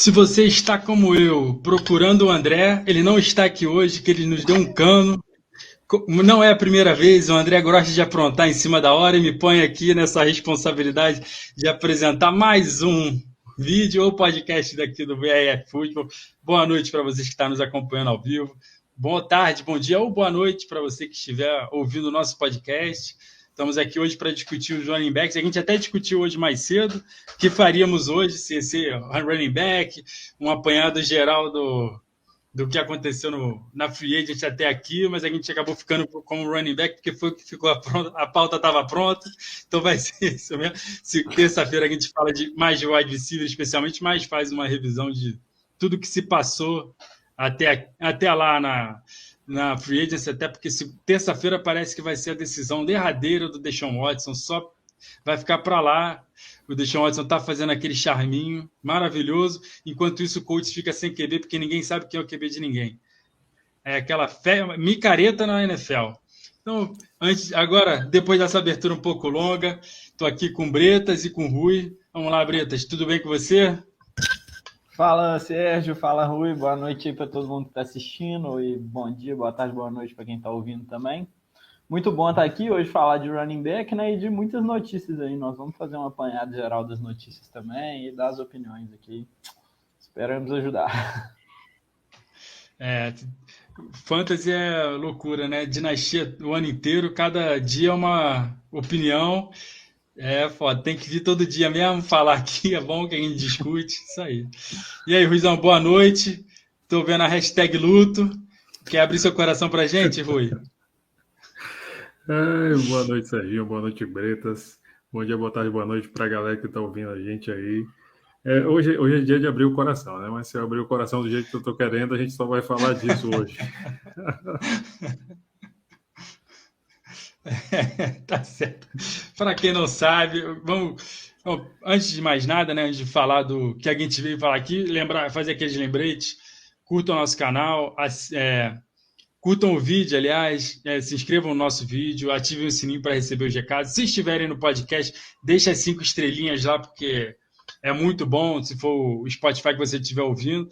Se você está como eu, procurando o André, ele não está aqui hoje, que ele nos deu um cano. Não é a primeira vez, o André gosta de aprontar em cima da hora e me põe aqui nessa responsabilidade de apresentar mais um vídeo ou podcast daqui do VRF Futebol. Boa noite para vocês que estão nos acompanhando ao vivo. Boa tarde, bom dia ou boa noite para você que estiver ouvindo o nosso podcast. Estamos aqui hoje para discutir os running backs. A gente até discutiu hoje mais cedo o que faríamos hoje, se ser running back, um apanhado geral do que aconteceu na Free Agent até aqui, mas a gente acabou ficando como running back, porque foi o que ficou a pauta estava pronta, então vai ser isso mesmo. Se terça-feira a gente fala mais de wide receiver, especialmente, mas faz uma revisão de tudo que se passou até lá na Free Agency, até porque terça-feira parece que vai ser a decisão derradeira do Deshaun Watson, só vai ficar para lá. O Deshaun Watson está fazendo aquele charminho maravilhoso, enquanto isso o Colts fica sem QB, porque ninguém sabe quem é o QB de ninguém. É aquela micareta na NFL. Então, agora, depois dessa abertura um pouco longa, estou aqui com Bretas e com Rui. Vamos lá, Bretas, tudo bem com você? Fala, Sérgio, fala, Rui, boa noite aí para todo mundo que está assistindo e bom dia, boa tarde, boa noite para quem está ouvindo também. Muito bom estar aqui hoje falar de running back, né, e de muitas notícias aí. Nós vamos fazer uma apanhada geral das notícias também e das opiniões aqui. Esperamos ajudar. Fantasy é loucura, né? Dinastia o ano inteiro, cada dia é uma opinião. É foda, tem que vir todo dia mesmo falar aqui, é bom que a gente discute, isso aí. E aí, Ruizão, boa noite. Tô vendo a hashtag luto. Quer abrir seu coração pra gente, Rui? Boa noite, Serginho, boa noite, Bretas. Bom dia, boa tarde, boa noite pra galera que tá ouvindo a gente aí. Hoje é dia de abrir o coração, né? Mas se eu abrir o coração do jeito que eu tô querendo, a gente só vai falar disso hoje. Tá certo. Para quem não sabe, vamos, antes de mais nada, né, antes de falar do que a gente veio falar aqui, fazer aqueles lembretes, curtam o nosso canal, curtam o vídeo, aliás, se inscrevam no nosso vídeo, ativem o sininho para receber os recados. Se estiverem no podcast, deixa as 5 estrelinhas lá, porque é muito bom, se for o Spotify que você estiver ouvindo.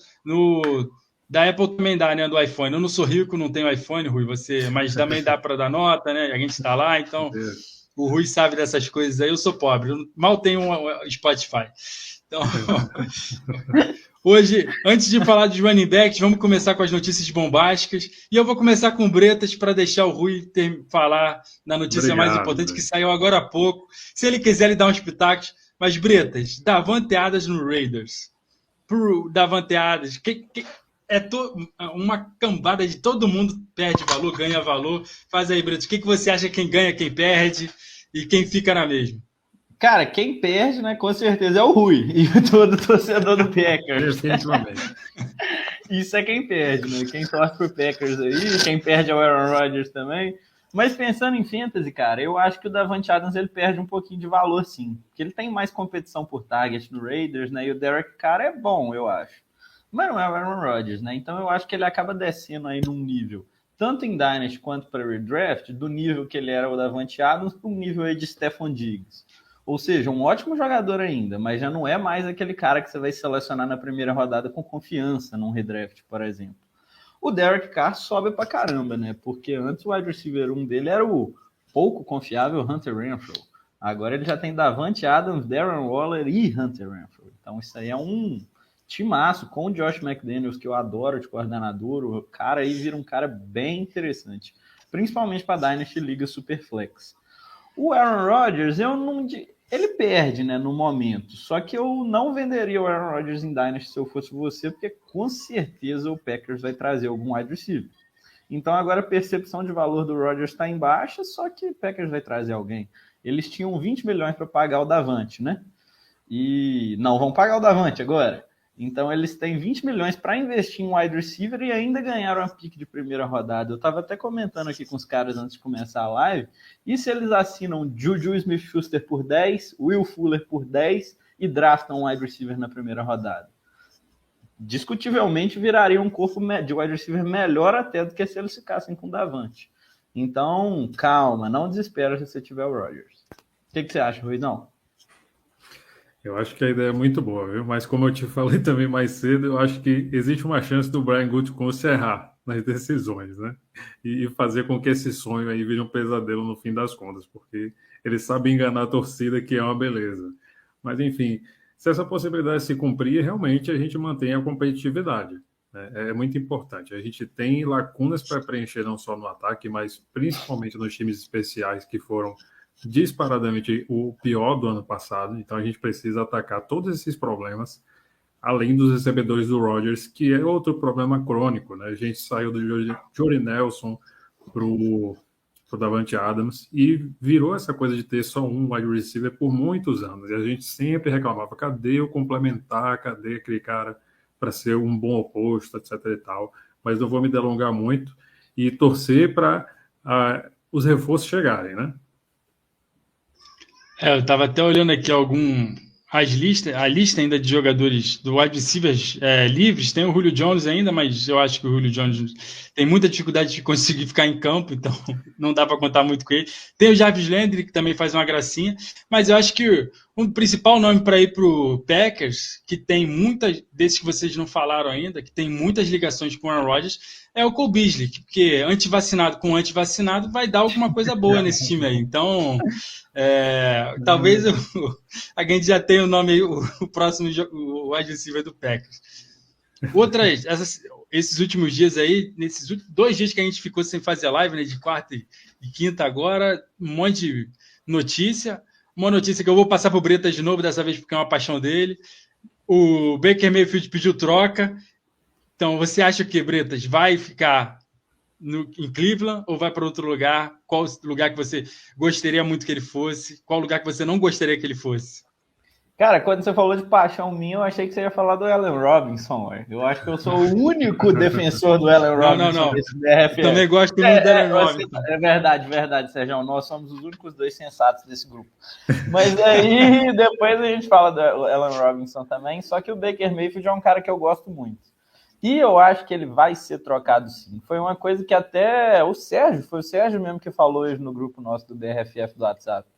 Da Apple também dá, né? Do iPhone. Eu não sou rico, não tenho iPhone, Rui, mas também dá para dar nota, né? A gente está lá, então o Rui sabe dessas coisas aí. Eu sou pobre, eu mal tenho um Spotify. Então, hoje, antes de falar dos running backs, vamos começar com as notícias bombásticas. E eu vou começar com Bretas para deixar o Rui falar na notícia mais importante, que saiu agora há pouco. Se ele quiser, ele dá uns pitacos. Mas, Bretas, Davante Adams no Raiders. Pro Davante Adams, uma cambada de todo mundo perde valor, ganha valor. Faz aí, Bretas, o que você acha, quem ganha, quem perde e quem fica na mesma? Cara, quem perde, né, com certeza é o Rui e todo torcedor do Packers. Definitivamente. Isso é quem perde, né? Quem torce pro Packers aí, quem perde é o Aaron Rodgers também. Mas pensando em fantasy, cara, eu acho que o Davante Adams ele perde um pouquinho de valor, sim. Porque ele tem mais competição por target no Raiders, né? E o Derek Carr é bom, eu acho. Mas não é o Aaron Rodgers, né? Então eu acho que ele acaba descendo aí num nível, tanto em Dynasty quanto para Redraft, do nível que ele era o Davante Adams para um nível aí de Stephon Diggs. Ou seja, um ótimo jogador ainda, mas já não é mais aquele cara que você vai selecionar na primeira rodada com confiança num redraft, por exemplo. O Derek Carr sobe pra caramba, né? Porque antes o wide receiver 1 dele era o pouco confiável Hunter Renfrow. Agora ele já tem Davante Adams, Darren Waller e Hunter Renfrow. Então isso aí é um timaço com o Josh McDaniels, que eu adoro de coordenador. O cara aí vira um cara bem interessante, principalmente para Dynasty Liga Superflex. O Aaron Rodgers, ele perde, né, no momento. Só que eu não venderia o Aaron Rodgers em Dynasty se eu fosse você, porque com certeza o Packers vai trazer algum wide receiver. Então agora a percepção de valor do Rodgers está em baixa, só que o Packers vai trazer alguém. Eles tinham 20 milhões para pagar o Davante, né? E não vão pagar o Davante agora. Então eles têm 20 milhões para investir em wide receiver e ainda ganharam a pick de primeira rodada. Eu estava até comentando aqui com os caras antes de começar a live. E se eles assinam Juju Smith-Schuster por 10, Will Fuller por 10 e draftam um wide receiver na primeira rodada? Discutivelmente viraria um corpo de wide receiver melhor até do que se eles ficassem com o Davante. Então, calma, não desespera se você tiver o Rodgers. O que você acha, Ruizão? Eu acho que a ideia é muito boa, viu? Mas como eu te falei também mais cedo, eu acho que existe uma chance do Brian Gutekunst errar nas decisões, né? E fazer com que esse sonho aí vire um pesadelo no fim das contas, porque ele sabe enganar a torcida, que é uma beleza. Mas, enfim, se essa possibilidade se cumprir, realmente a gente mantém a competitividade, né? É muito importante. A gente tem lacunas para preencher não só no ataque, mas principalmente nos times especiais que foram disparadamente o pior do ano passado, então a gente precisa atacar todos esses problemas, além dos recebedores do Rodgers, que é outro problema crônico, né? A gente saiu do Jordy Nelson para o Davante Adams e virou essa coisa de ter só um wide receiver por muitos anos, e a gente sempre reclamava, cadê o complementar, cadê aquele cara para ser um bom oposto, etc e tal, mas não vou me delongar muito e torcer para os reforços chegarem, né? Eu estava até olhando aqui a lista ainda de jogadores do wide receivers livres. Tem o Julio Jones ainda, mas eu acho que o Julio Jones tem muita dificuldade de conseguir ficar em campo, então não dá para contar muito com ele. Tem o Jarvis Landry, que também faz uma gracinha, mas eu acho que o principal nome para ir para o Packers, que tem muitas desses que vocês não falaram ainda, que tem muitas ligações com o Aaron Rodgers, é o Cole Beasley, porque antivacinado com antivacinado vai dar alguma coisa boa nesse time aí. Então, talvez a gente já tenha o nome aí, o próximo o wide receiver do Packers. Esses últimos dias aí, nesses 2 dias que a gente ficou sem fazer live, né, de quarta e quinta agora, um monte de notícia. Uma notícia que eu vou passar para o Bretas de novo, dessa vez porque é uma paixão dele. O Baker Mayfield pediu troca. Então, você acha que, Bretas, vai ficar em Cleveland ou vai para outro lugar? Qual lugar que você gostaria muito que ele fosse? Qual lugar que você não gostaria que ele fosse? Cara, quando você falou de paixão minha, eu achei que você ia falar do Allen Robinson. Eu acho que eu sou o único defensor do Allen Robinson. Não. Eu também gosto muito do Allen Robinson. É verdade, Sérgio. Nós somos os únicos 2 sensatos desse grupo. Mas aí, depois a gente fala do Allen Robinson também. Só que o Baker Mayfield é um cara que eu gosto muito. E eu acho que ele vai ser trocado sim. Foi uma coisa que até foi o Sérgio mesmo que falou hoje no grupo nosso do DRFF do WhatsApp,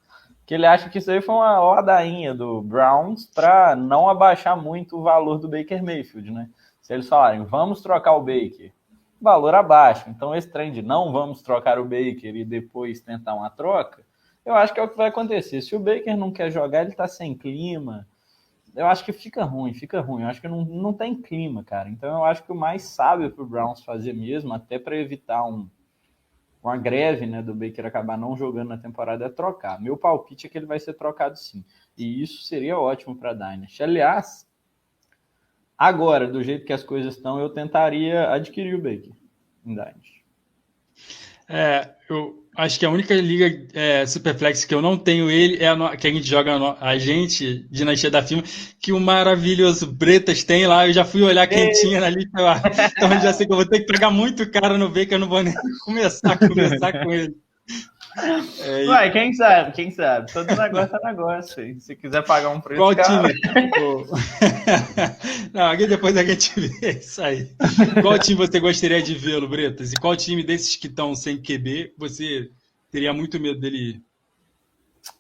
que ele acha que isso aí foi uma ladainha do Browns para não abaixar muito o valor do Baker Mayfield, né? Se eles falarem, vamos trocar o Baker, valor abaixo. Então esse trem de não vamos trocar o Baker e depois tentar uma troca, eu acho que é o que vai acontecer. Se o Baker não quer jogar, ele tá sem clima, eu acho que fica ruim. Eu acho que não tem clima, cara. Então eu acho que o mais sábio pro Browns fazer mesmo, até para evitar uma greve, né, do Baker acabar não jogando na temporada, é trocar. Meu palpite é que ele vai ser trocado sim. E isso seria ótimo para a Dynasty. Aliás, agora, do jeito que as coisas estão, eu tentaria adquirir o Baker em Dynasty. Eu acho que a única liga Superflex que eu não tenho ele é que a gente joga a gente, Dinastia da Firma, que o maravilhoso Bretas tem lá. Eu já fui olhar quem tinha na lista, então eu já sei que eu vou ter que pegar muito caro no Baker, eu não vou nem começar a conversar com ele. Ué, quem sabe? Todo negócio é negócio. Hein? Se quiser pagar um preço. Qual time? Não, depois a gente vê isso aí. Qual time você gostaria de vê-lo, Bretas? E qual time desses que estão sem QB você teria muito medo dele ir?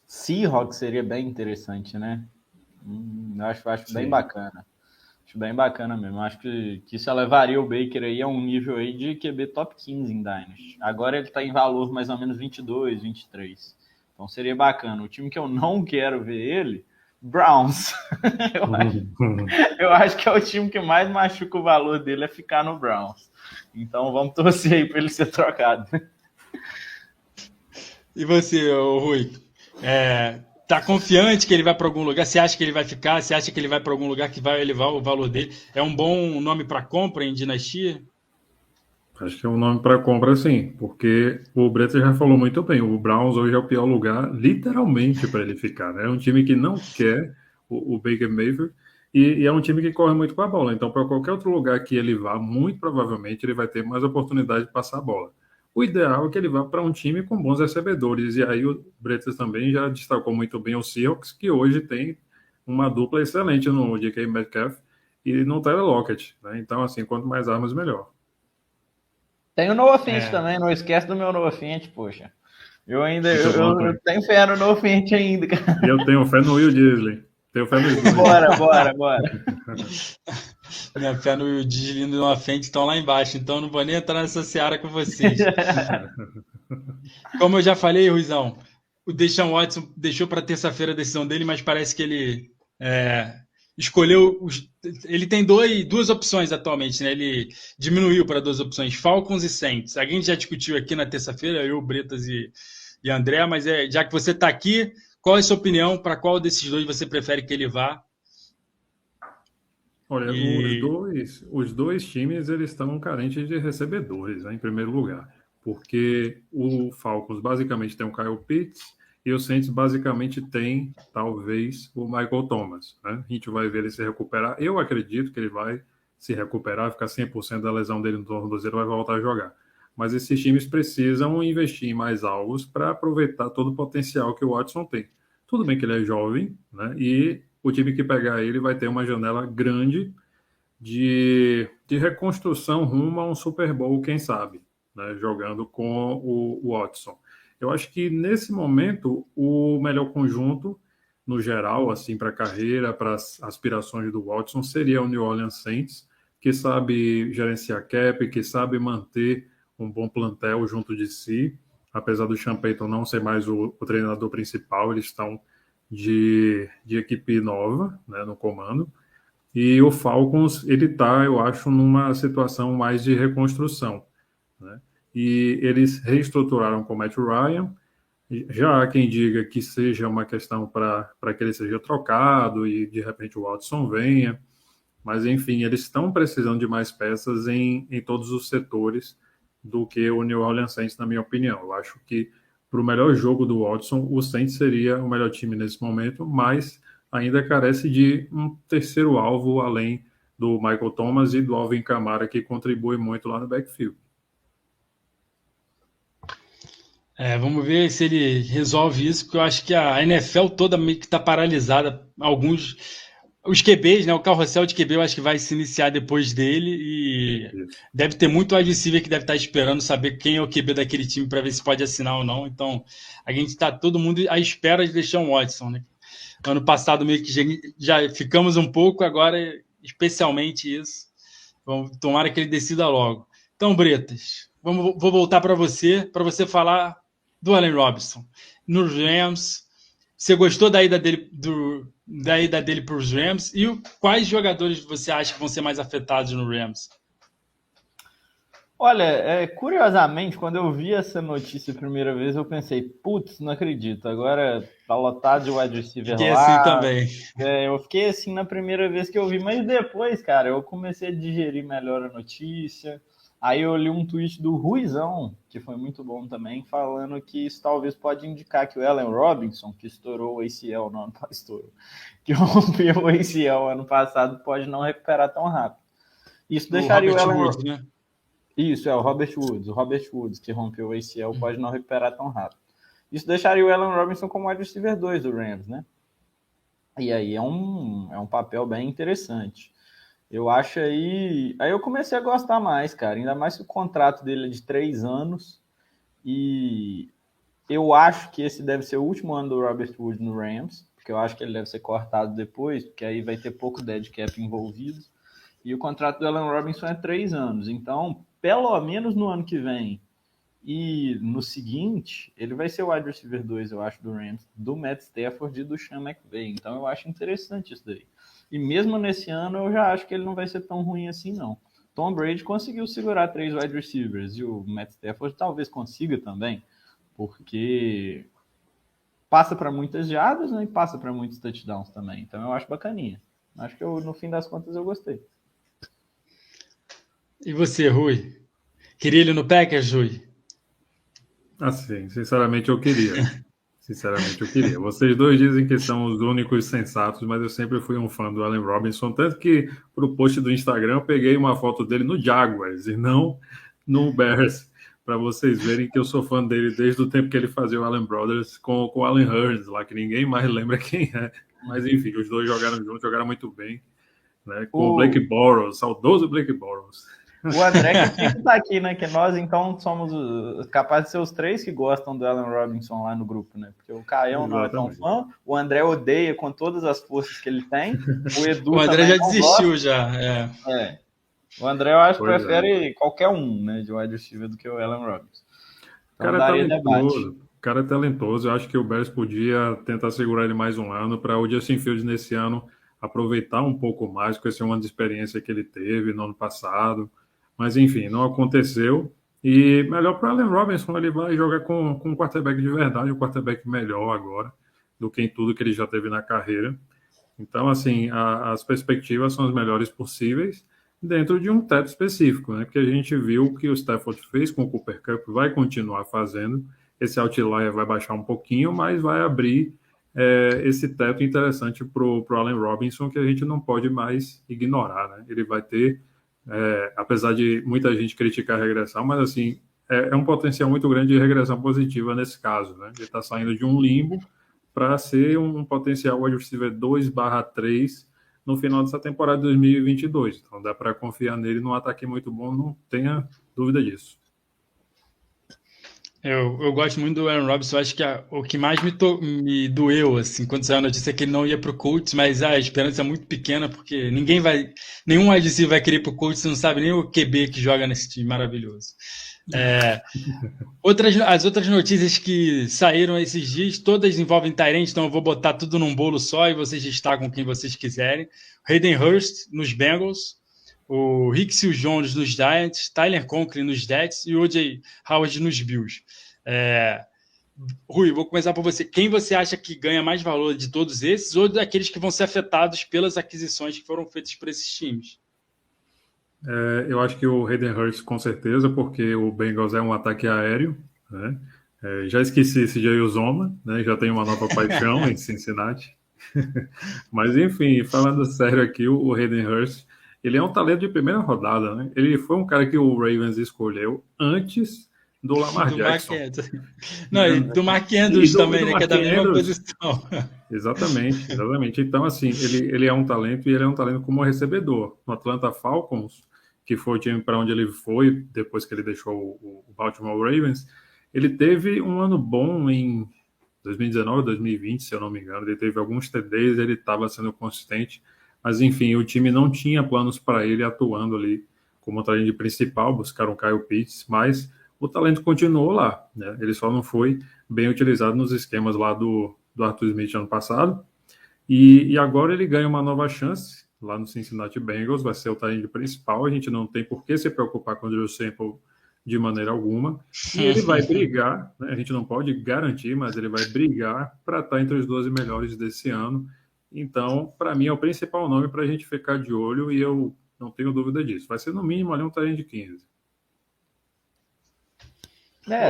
Seahawks seria bem interessante, né? Acho bem bacana. Acho bem bacana mesmo. Acho que isso levaria o Baker aí a um nível aí de QB top 15 em Dynasty. Agora ele está em valor mais ou menos 22, 23. Então seria bacana. O time que eu não quero ver ele, Browns. Eu acho que é o time que mais machuca o valor dele é ficar no Browns. Então vamos torcer aí para ele ser trocado. E você, Rui? Tá confiante que ele vai para algum lugar? Você acha que ele vai ficar? Você acha que ele vai para algum lugar que vai elevar o valor dele? É um bom nome para compra em Dinastia? Acho que é um nome para compra, sim, porque o Bretas já falou muito bem. O Browns hoje é o pior lugar, literalmente, para ele ficar, né? É um time que não quer o Baker Mayfield e é um time que corre muito com a bola. Então, para qualquer outro lugar que ele vá, muito provavelmente ele vai ter mais oportunidade de passar a bola. O ideal é que ele vá para um time com bons recebedores. E aí o Bretas também já destacou muito bem o Seahawks, que hoje tem uma dupla excelente no DK Metcalf e no Tyler Lockett, né? Então, assim, quanto mais armas, melhor. Tem o Noah Fant também, não esquece do meu Noah Fant, poxa. Eu tenho fé no Noah Fant ainda, cara. E eu tenho fé no Will Disley. Tenho fé nos dois. Bora. Minha fé no Will Disley e no Afente estão lá embaixo, então não vou nem entrar nessa seara com vocês. Como eu já falei, Ruizão, o Deshaun Watson deixou para terça-feira a decisão dele, mas parece que ele escolheu. Ele tem duas opções atualmente, né? Ele diminuiu para duas opções, Falcons e Saints. A gente já discutiu aqui na terça-feira, eu, Bretas e André, mas já que você está aqui, qual é a sua opinião? Para qual desses dois você prefere que ele vá? Olha, os dois times eles estão carentes de recebedores, né, em primeiro lugar, porque o Falcons basicamente tem o Kyle Pitts e o Saints basicamente tem, talvez, o Michael Thomas. Né? A gente vai ver ele se recuperar. Eu acredito que ele vai se recuperar, ficar 100% da lesão dele no tornozelo, vai voltar a jogar. Mas esses times precisam investir em mais alvos para aproveitar todo o potencial que o Watson tem. Tudo bem que ele é jovem, né? E o time que pegar ele vai ter uma janela grande de reconstrução rumo a um Super Bowl, quem sabe, né? Jogando com o Watson. Eu acho que, nesse momento, o melhor conjunto, no geral, assim, para a carreira, para as aspirações do Watson, seria o New Orleans Saints, que sabe gerenciar cap, que sabe manter um bom plantel junto de si, apesar do Sean Payton não ser mais o treinador principal, eles estão de equipe nova, né, no comando. E o Falcons, ele está, eu acho, numa situação mais de reconstrução, né? E eles reestruturaram com o Matt Ryan. Já há quem diga que seja uma questão para que ele seja trocado e, de repente, o Watson venha. Mas, enfim, eles estão precisando de mais peças em todos os setores do que o New Orleans Saints, na minha opinião. Eu acho que, para o melhor jogo do Watson, o Saints seria o melhor time nesse momento, mas ainda carece de um terceiro alvo, além do Michael Thomas e do Alvin Kamara, que contribui muito lá no backfield. Vamos ver se ele resolve isso, porque eu acho que a NFL toda meio que está paralisada. Os QBs, né? O carrossel de QB eu acho que vai se iniciar depois dele e deve ter muito wide receiver que deve estar esperando saber quem é o QB daquele time para ver se pode assinar ou não. Então, a gente está todo mundo à espera de deixar um Watson, né? Ano passado meio que já ficamos um pouco, agora especialmente isso. Tomara que ele decida logo. Então, Bretas, vou voltar para você falar do Allen Robinson. Nos Rams, você gostou da ida dele para os Rams? E quais jogadores você acha que vão ser mais afetados no Rams? Olha, curiosamente, quando eu vi essa notícia a primeira vez, eu pensei, putz, não acredito, agora tá lotado de wide receiver fiquei lá. Assim também. Eu fiquei assim na primeira vez que eu vi, mas depois, cara, eu comecei a digerir melhor a notícia. Aí eu li um tweet do Ruizão, que foi muito bom também, falando que isso talvez pode indicar que o Allen Robinson, que estourou o ACL no ano passado, que rompeu o ACL ano passado, pode não recuperar tão rápido. Isso deixaria o Allen Woods, né? Isso, o Robert Woods, que rompeu o ACL, pode não recuperar tão rápido. Isso deixaria o Allen Robinson como wide receiver 2 do Rams, né? E aí é um papel bem interessante. Eu acho aí eu comecei a gostar mais, cara, ainda mais que o contrato dele é de 3 anos, e eu acho que esse deve ser o último ano do Robert Woods no Rams, porque eu acho que ele deve ser cortado depois, porque aí vai ter pouco dead cap envolvido, e o contrato do Allen Robinson é 3 anos, então, pelo menos no ano que vem e no seguinte, ele vai ser o wide receiver 2, eu acho, do Rams, do Matt Stafford e do Sean McVay, então eu acho interessante isso daí. E mesmo nesse ano, eu já acho que ele não vai ser tão ruim assim, não. Tom Brady conseguiu segurar 3 wide receivers e o Matt Stafford talvez consiga também, porque passa para muitas jardas, né, e passa para muitos touchdowns também. Então eu acho bacaninha. Acho que no fim das contas eu gostei. E você, Rui? Queria ele no Packers, Rui? Assim, sinceramente eu queria. Vocês dois dizem que são os únicos sensatos, mas eu sempre fui um fã do Allen Robinson, tanto que para o post do Instagram eu peguei uma foto dele no Jaguars e não no Bears, para vocês verem que eu sou fã dele desde o tempo que ele fazia o Allen Brothers com o Allen Hurns, lá que ninguém mais lembra quem é. Mas enfim, os dois jogaram juntos, jogaram muito bem, né? Com o Blake Bortles, saudoso Blake Bortles. O André que tá aqui, né? Que nós, então, somos capazes de ser os três que gostam do Allen Robinson lá no grupo, né? Porque o Caião não é tão fã, o André odeia com todas as forças que ele tem, o Edu O André também já não desistiu, gosta. já. O André, eu acho que Pois é. prefere qualquer um, né, de wide receiver do que o Allen Robinson. O Então cara é daria debate. talentoso. O cara é talentoso. Eu acho que o Bears podia tentar segurar ele mais um ano para o Justin Fields nesse ano aproveitar um pouco mais com esse ano de experiência que ele teve no ano passado. Mas enfim, não aconteceu. E melhor para Allen Robinson, ele vai jogar com um quarterback de verdade, um quarterback melhor agora do que em tudo que ele já teve na carreira. Então, assim, as perspectivas são as melhores possíveis dentro de um teto específico, né? Porque a gente viu que o Stafford fez com o Cooper Kupp, vai continuar fazendo. Esse outlier vai baixar um pouquinho, mas vai abrir esse teto interessante para o Allen Robinson, que a gente não pode mais ignorar, né? Ele vai ter, apesar de muita gente criticar a regressão, mas assim, é um potencial muito grande de regressão positiva nesse caso, né? Ele está saindo de um limbo para ser um potencial wide receiver 2/3 no final dessa temporada de 2022. Então dá para confiar nele num ataque muito bom, não tenha dúvida disso. Eu gosto muito do Aaron Robinson. Eu acho que o que mais me doeu, assim, quando saiu a notícia é que ele não ia pro Colts, mas a esperança é muito pequena, porque nenhum wide receiver vai querer ir pro Colts, você não sabe nem o QB que joga nesse time maravilhoso. As outras notícias que saíram esses dias, todas envolvem Tyrant, então eu vou botar tudo num bolo só e vocês destacam quem vocês quiserem. Hayden Hurst nos Bengals, o Rick Seals-Jones nos Giants, Tyler Conklin nos Jets e o O.J. Howard nos Bills. Rui, vou começar por você. Quem você acha que ganha mais valor de todos esses ou daqueles que vão ser afetados pelas aquisições que foram feitas por esses times? Eu acho que o Hayden Hurst com certeza, porque o Bengals é um ataque aéreo, né? Já esqueci esse Jair Uzoma, né? Já tenho uma nova paixão em Cincinnati. Mas enfim, falando sério aqui, o Hayden Hurst, ele é um talento de primeira rodada, né? Ele foi um cara que o Ravens escolheu antes do Lamar Jackson. Não, e do Mark Andrews também, né? Que é da mesma posição. Exatamente. Então, assim, ele é um talento e ele é um talento como recebedor. No Atlanta Falcons, que foi o time para onde ele foi depois que ele deixou o Baltimore Ravens, ele teve um ano bom em 2019, 2020, se eu não me engano. Ele teve alguns TDs, ele estava sendo consistente, mas enfim, o time não tinha planos para ele atuando ali como talento principal, buscaram o Kyle Pitts, mas o talento continuou lá, né? Ele só não foi bem utilizado nos esquemas lá do Arthur Smith ano passado, e agora ele ganha uma nova chance lá no Cincinnati Bengals, vai ser o talento principal, a gente não tem por que se preocupar com o Drew Sample de maneira alguma, e ele vai brigar, né? A gente não pode garantir, mas ele vai brigar para estar entre os 12 melhores desse ano. Então, para mim, é o principal nome para a gente ficar de olho, e eu não tenho dúvida disso. Vai ser no mínimo ali um talento de 15.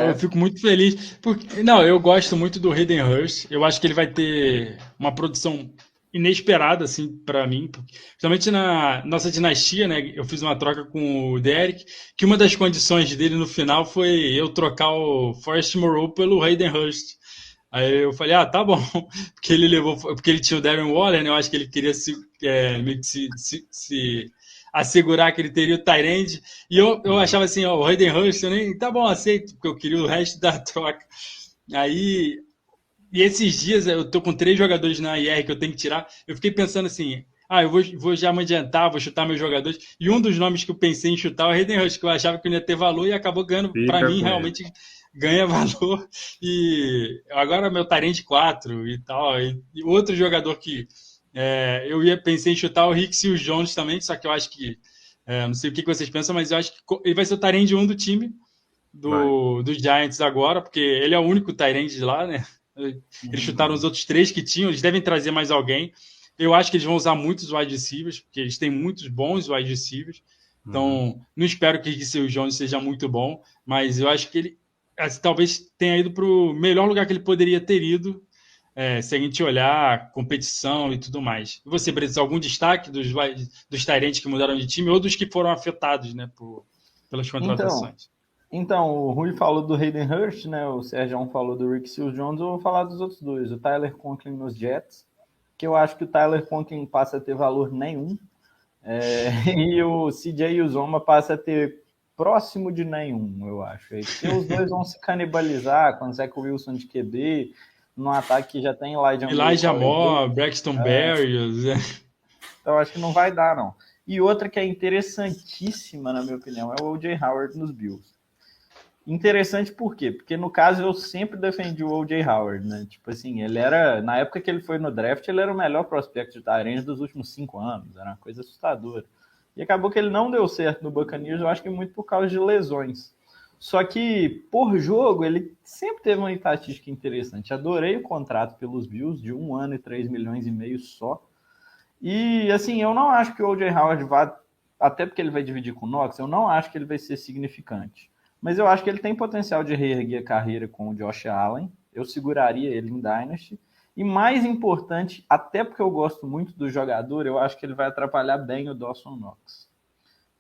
Eu fico muito feliz. Não, eu gosto muito do Hayden Hurst. Eu acho que ele vai ter uma produção inesperada, assim, para mim. Principalmente na nossa dinastia, né? Eu fiz uma troca com o Derek, que uma das condições dele no final foi eu trocar o Forrest Moreau pelo Hayden Hurst. Aí eu falei, tá bom, porque ele tinha o Darren Waller, né? Eu acho que ele queria se assegurar que ele teria o tight end, e eu achava assim, o Hayden Hurst, eu nem, tá bom, aceito, porque eu queria o resto da troca. Aí, e esses dias eu tô com 3 jogadores na IR que eu tenho que tirar, eu fiquei pensando assim, eu vou já me adiantar, vou chutar meus jogadores, e um dos nomes que eu pensei em chutar é o Hayden Hurst, que eu achava que não ia ter valor, e acabou ganhando, para mim, realmente ganha valor, e agora meu tight end 4 e tal, e outro jogador que pensei em chutar o Rick Seals-Jones também, só que eu acho que não sei o que vocês pensam, mas eu acho que ele vai ser o tight end 1 do time dos Giants agora, porque ele é o único tight end de lá, né? Eles chutaram os outros 3 que tinham, eles devem trazer mais alguém. Eu acho que eles vão usar muitos wide receivers, porque eles têm muitos bons wide receivers. Então, não espero que o Rick Seals-Jones seja muito bom, mas eu acho que ele talvez tenha ido para o melhor lugar que ele poderia ter ido, se a gente olhar competição e tudo mais. E você, Brito, algum destaque dos tight que mudaram de time ou dos que foram afetados, né, pelas contratações? Então, o Rui falou do Hayden Hurst, né? O Sérgio falou do Rick Seals-Jones. Eu vou falar dos outros 2. O Tyler Conklin nos Jets, que eu acho que o Tyler Conklin passa a ter valor nenhum. E o CJ Uzomah passa a ter próximo de nenhum, eu acho. Porque os dois vão se canibalizar com o Zach Wilson de QB, num ataque que já tem Elijah Moore, Braxton Berrios. Então acho que não vai dar, não. E outra que é interessantíssima, na minha opinião, é o O.J. Howard nos Bills. Interessante por quê? Porque no caso eu sempre defendi o O.J. Howard, né? Tipo assim, ele era, na época que ele foi no draft, ele era o melhor prospecto de tight end dos últimos 5 anos, era uma coisa assustadora. E acabou que ele não deu certo no Buccaneers, eu acho que muito por causa de lesões. Só que, por jogo, ele sempre teve uma estatística interessante. Adorei o contrato pelos Bills, de 1 ano e 3,5 milhões só. E, assim, eu não acho que o O.J. Howard vá, até porque ele vai dividir com o Knox, eu não acho que ele vai ser significante. Mas eu acho que ele tem potencial de reerguer a carreira com o Josh Allen. Eu seguraria ele em Dynasty. E mais importante, até porque eu gosto muito do jogador, eu acho que ele vai atrapalhar bem o Dawson Knox.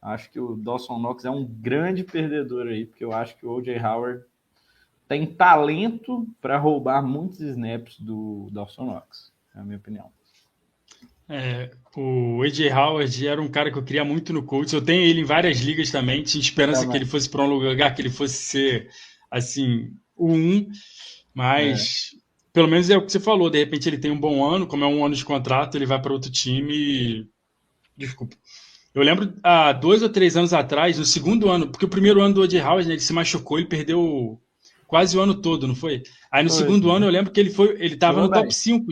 Acho que o Dawson Knox é um grande perdedor aí, porque eu acho que o O.J. Howard tem talento para roubar muitos snaps do Dawson Knox, é a minha opinião. O O.J. Howard era um cara que eu queria muito no Colts. Eu tenho ele em várias ligas também. Tinha esperança que ele fosse para um lugar que ele fosse ser, assim, o 1. Mas, pelo menos é o que você falou. De repente ele tem um bom ano. Como é 1 ano de contrato, ele vai para outro time e... Desculpa. Eu lembro, há 2 ou 3 anos atrás, no segundo ano, porque o primeiro ano do O.J. Howard, né, ele se machucou, ele perdeu quase o ano todo, não foi? Aí no segundo ano eu lembro que ele estava no top 5.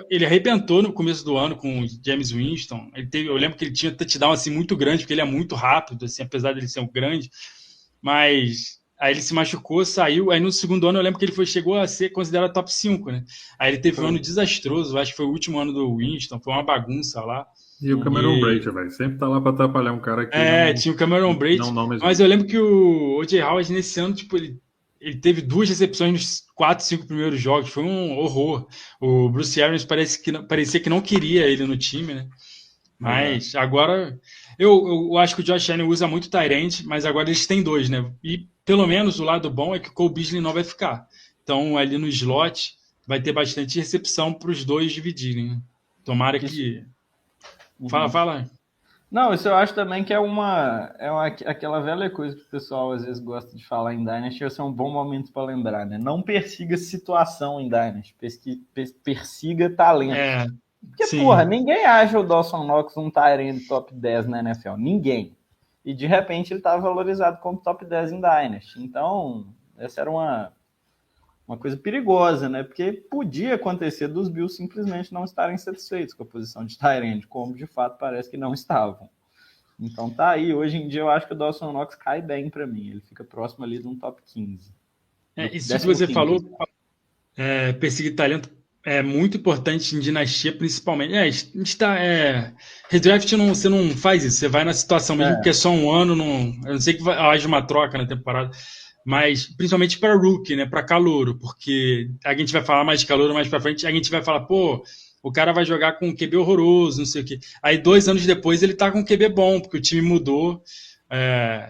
Ele arrebentou no começo do ano com o James Winston. Eu lembro que ele tinha touchdown assim, muito grande, porque ele é muito rápido, assim, apesar dele ser um grande. Mas aí ele se machucou, saiu. Aí no segundo ano eu lembro que ele chegou a ser considerado top 5, né? Aí ele teve um ano desastroso, acho que foi o último ano do Winston, foi uma bagunça lá. E o Cameron Brate, velho, sempre tá lá pra atrapalhar um cara que tinha o Cameron Brate, mas eu lembro que o O.J. Howard nesse ano, tipo, ele teve 2 recepções nos 4, 5 primeiros jogos. Foi um horror. O Bruce Arians parecia que não queria ele no time, né? Mas agora... Eu acho que o Josh Allen usa muito tight end, mas agora eles têm 2, né? E pelo menos o lado bom é que o Cole Beasley não vai ficar. Então ali no slot vai ter bastante recepção para os dois dividirem, né? Tomara que... Fala. Não, isso eu acho também que é aquela velha coisa que o pessoal às vezes gosta de falar em Dynasty, esse é um bom momento para lembrar, né? Não persiga situação em Dynasty, persiga talento. Porque, sim, porra, ninguém acha o Dawson Knox um tight end top 10 na NFL, ninguém. E de repente ele estava valorizado como top 10 em Dynasty. Então, essa era uma coisa perigosa, né? Porque podia acontecer dos Bills simplesmente não estarem satisfeitos com a posição de tight end, como de fato parece que não estavam. Então tá aí, hoje em dia eu acho que o Dawson Knox cai bem para mim, ele fica próximo ali de um top 15. Isso que você falou, perseguir talento é muito importante em dinastia, principalmente. A gente tá, redraft você não faz isso, você vai na situação mesmo, porque é só um ano, eu não sei que haja uma troca na temporada, mas principalmente para rookie, né, para calouro, porque a gente vai falar mais de calouro mais para frente, a gente vai falar, pô, o cara vai jogar com um QB horroroso, não sei o quê. Aí 2 anos depois ele tá com um QB bom, porque o time mudou.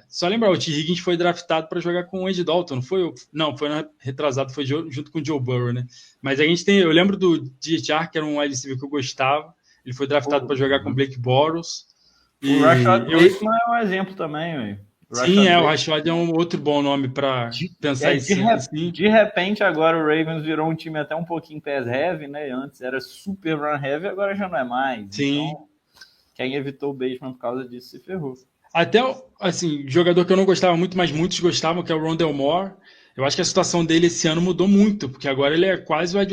Só lembrar, o T. Higgins foi draftado para jogar com o Andy Dalton, não foi? Não, foi retrasado, foi junto com o Joe Burrow, né? Mas a gente eu lembro do DHR, que era um wide receiver que eu gostava, ele foi draftado para jogar com o Blake Bortles. O Rashad Bateman é um exemplo também, velho. Sim, o Rashad é um outro bom nome para pensar assim. De repente, agora o Ravens virou um time até um pouquinho pass heavy, né? Antes era super run heavy, agora já não é mais. Sim. Então, quem evitou o Bateman por causa disso se ferrou. Até, assim, jogador que eu não gostava muito, mas muitos gostavam, que é o Rondale Moore. Eu acho que a situação dele esse ano mudou muito, porque agora ele é quase o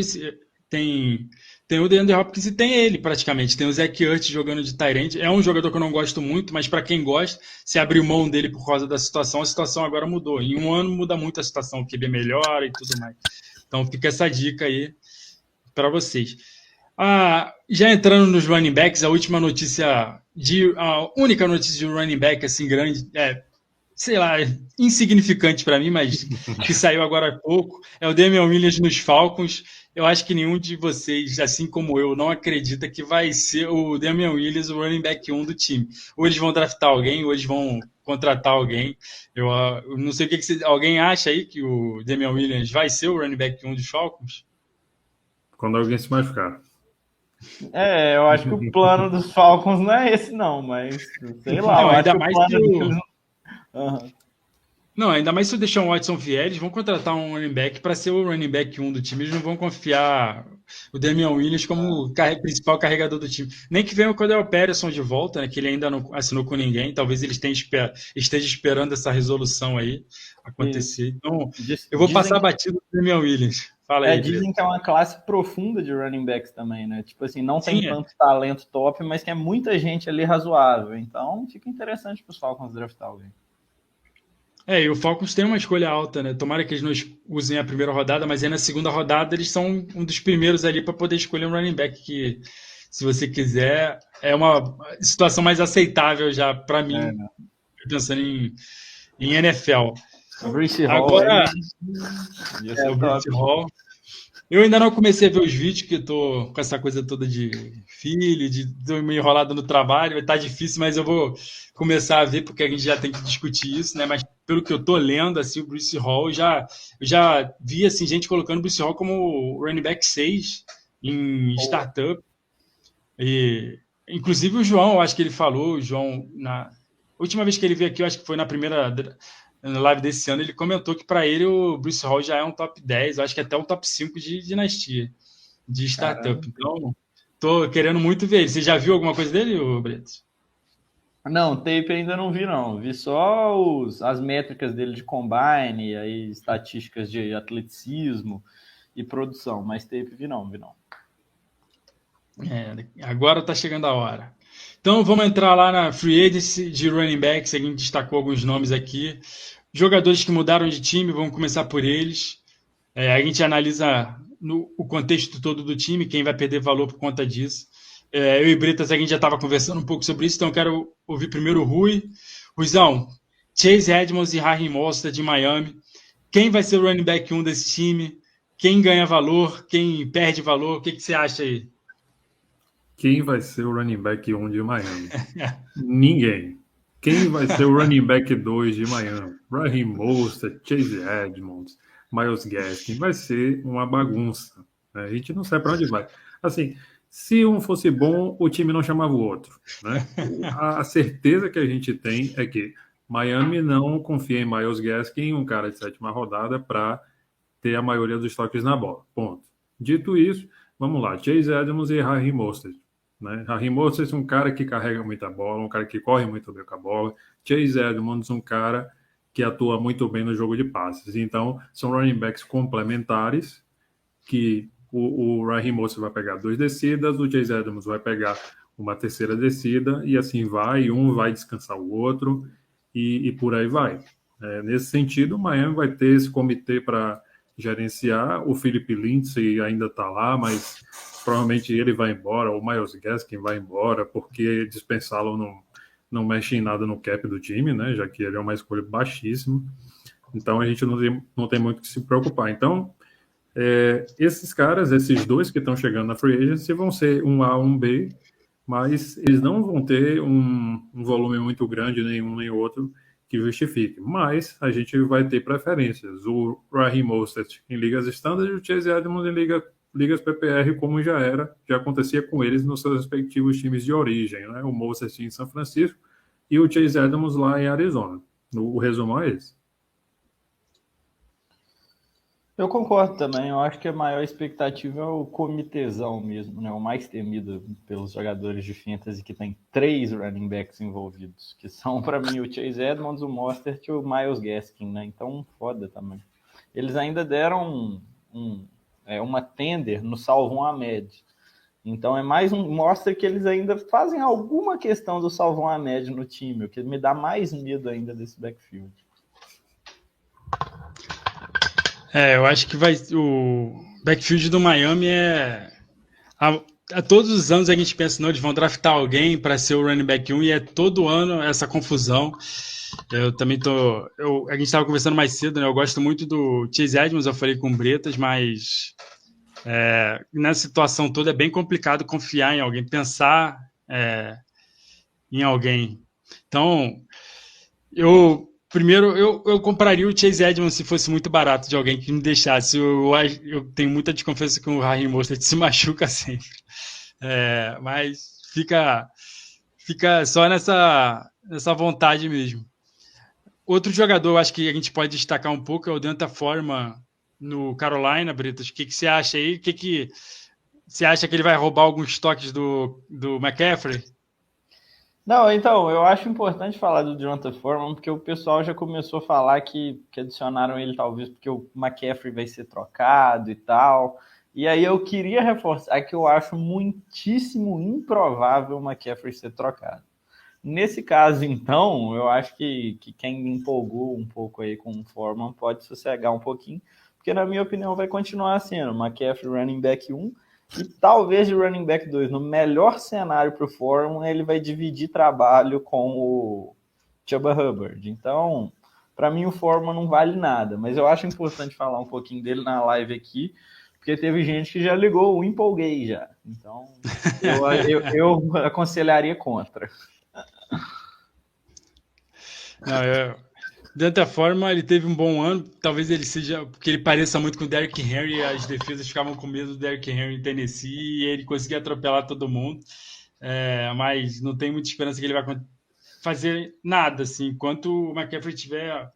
tem o DeAndre Hopkins e tem ele, praticamente. Tem o Zach Ertz jogando de tight end. É um jogador que eu não gosto muito, mas para quem gosta, se abriu mão dele por causa da situação, a situação agora mudou. Em um ano muda muito a situação, o QB melhora e tudo mais. Então fica essa dica aí para vocês. Já entrando nos running backs, a única notícia de running back assim grande, sei lá, insignificante para mim, mas que saiu agora há pouco, é o Damian Williams nos Falcons. Eu acho que nenhum de vocês, assim como eu, não acredita que vai ser o Damian Williams o running back 1 do time. Ou eles vão draftar alguém, ou eles vão contratar alguém. Eu não sei o que alguém acha aí que o Damian Williams vai ser o running back 1 dos Falcons? Quando alguém se machucar. Eu acho que o plano dos Falcons não é esse, não, mas sei lá. Não, Eu ainda acho que mais o que plano o... deles. Uhum. Não, ainda mais se o Deshaun Watson vier, eles vão contratar um running back para ser o running back 1 do time. Eles não vão confiar o Damian Williams como o principal carregador do time. Nem que venha o Cordell Patterson de volta, né, que ele ainda não assinou com ninguém. Talvez ele esteja esperando essa resolução aí acontecer. Então, eu vou passar batido do Damian Williams. Fala aí, dizem que é uma classe profunda de running backs também, né? Tipo assim, não tem Sim, tanto talento top, mas que é muita gente ali razoável. Então, fica interessante para os Falcons draftar alguém. E o Falcons tem uma escolha alta, né? Tomara que eles não usem a primeira rodada, mas aí na segunda rodada eles são um dos primeiros ali para poder escolher um running back que, se você quiser, é uma situação mais aceitável já para mim, pensando em NFL. O Brice Hall Agora, aí, o Brice Hall. Eu ainda não comecei a ver os vídeos, que eu tô com essa coisa toda de filho, tô meio enrolado no trabalho, vai estar difícil, mas eu vou começar a ver, porque a gente já tem que discutir isso, né? Mas pelo que eu tô lendo, assim, o Brice Hall, eu já vi, assim, gente colocando o Brice Hall como running back 6 em startup. E, inclusive o João, eu acho que ele falou, o João, na última vez que ele veio aqui, eu acho que foi na primeira live desse ano, ele comentou que para ele o Brice Hall já é um top 10, eu acho que até um top 5 de dinastia, de startup. Então, tô querendo muito ver ele. Você já viu alguma coisa dele, Brito? Não, tape ainda não vi, não. Vi só as métricas dele de combine, aí estatísticas de atleticismo e produção, mas tape vi não. Agora tá chegando a hora. Então vamos entrar lá na free agency de running backs. A gente destacou alguns nomes aqui. Jogadores que mudaram de time, vamos começar por eles. A gente analisa o contexto todo do time, quem vai perder valor por conta disso. Eu e Bretas, a gente já estava conversando um pouco sobre isso, então eu quero ouvir primeiro o Rui. Ruizão, Chase Edmonds e Raheem Mostert de Miami. Quem vai ser o running back 1 desse time? Quem ganha valor? Quem perde valor? O que você acha aí? Quem vai ser o running back 1 de Miami? Ninguém. Quem vai ser o running back 2 de Miami? Raheem Mostert, Chase Edmonds, Myles Gaskin. Vai ser uma bagunça. Né? A gente não sabe para onde vai. Assim, se um fosse bom, o time não chamava o outro. Né? A certeza que a gente tem é que Miami não confia em Myles Gaskin, um cara de 7ª rodada, para ter a maioria dos toques na bola. Ponto. Dito isso, vamos lá. Chase Edmonds e Raheem Mostert. Né? Raheem Mostert é um cara que carrega muita bola, um cara que corre muito bem com a bola. Chase Edmonds um cara que atua muito bem no jogo de passes. Então, são running backs complementares que o Raheem Mostert vai pegar 2 descidas, o Chase Edmonds vai pegar uma 3ª descida e assim vai, um vai descansar o outro e por aí vai. Nesse sentido, o Miami vai ter esse comitê para gerenciar. O Philip Lindsay ainda está lá, mas provavelmente ele vai embora, ou o Myles Gaskin vai embora, porque dispensá-lo não mexe em nada no cap do time, né? Já que ele é uma escolha baixíssima. Então a gente não tem muito que se preocupar. Então, esses caras, esses 2 que estão chegando na free agency vão ser um A, um B, mas eles não vão ter um volume muito grande, nenhum nem outro, que justifique. Mas a gente vai ter preferências. O Raheem Mostert em ligas standard e o Chase Edmonds em ligas PPR, como já acontecia com eles nos seus respectivos times de origem. Né? O Mostert em São Francisco e o Chase Edmonds lá em Arizona. O resumo é esse. Eu concordo também. Eu acho que a maior expectativa é o comitezão mesmo, né? O mais temido pelos jogadores de fantasy, que tem 3 running backs envolvidos, que são, para mim, o Chase Edmonds, o Mostert e o Myles Gaskin, né? Então, foda também. Eles ainda deram uma tender no Salvon Ahmed. Então, mostra que eles ainda fazem alguma questão do Salvon Ahmed no time, o que me dá mais medo ainda desse backfield. Eu acho que o backfield do Miami a todos os anos a gente pensa, não, eles vão draftar alguém para ser o running back 1 e todo ano essa confusão. Eu também a gente estava conversando mais cedo, né? Eu gosto muito do Chase Edmonds, eu falei com o Bretas, mas nessa situação toda é bem complicado confiar em alguém, pensar em alguém. Então, primeiro, eu compraria o Chase Edmonds se fosse muito barato de alguém que me deixasse. Eu tenho muita desconfiança que o Raheem Mostert se machuca sempre. Mas fica só nessa vontade mesmo. Outro jogador, acho que a gente pode destacar um pouco, é o D'Onta Foreman no Carolina, Bretas. O que você acha aí? O que você acha que ele vai roubar alguns toques do McCaffrey? Não, então, eu acho importante falar do D'Onta Foreman, porque o pessoal já começou a falar que adicionaram ele talvez porque o McCaffrey vai ser trocado e tal. E aí eu queria reforçar que eu acho muitíssimo improvável o McCaffrey ser trocado. Nesse caso, então, eu acho que quem me empolgou um pouco aí com o Foreman pode sossegar um pouquinho, porque na minha opinião vai continuar sendo McCaffrey running back 1 e talvez de running back 2. No melhor cenário para o Foreman, ele vai dividir trabalho com o Chuba Hubbard. Então, para mim o Foreman não vale nada, mas eu acho importante falar um pouquinho dele na live aqui, porque teve gente que já ligou o empolguei já. Então, eu aconselharia contra. Não, de outra forma, ele teve um bom ano. Talvez ele seja porque ele pareça muito com o Derrick Henry. As defesas ficavam com medo do Derrick Henry em Tennessee e ele conseguia atropelar todo mundo. Mas não tem muita esperança que ele vai fazer nada assim, enquanto o McCaffrey estiver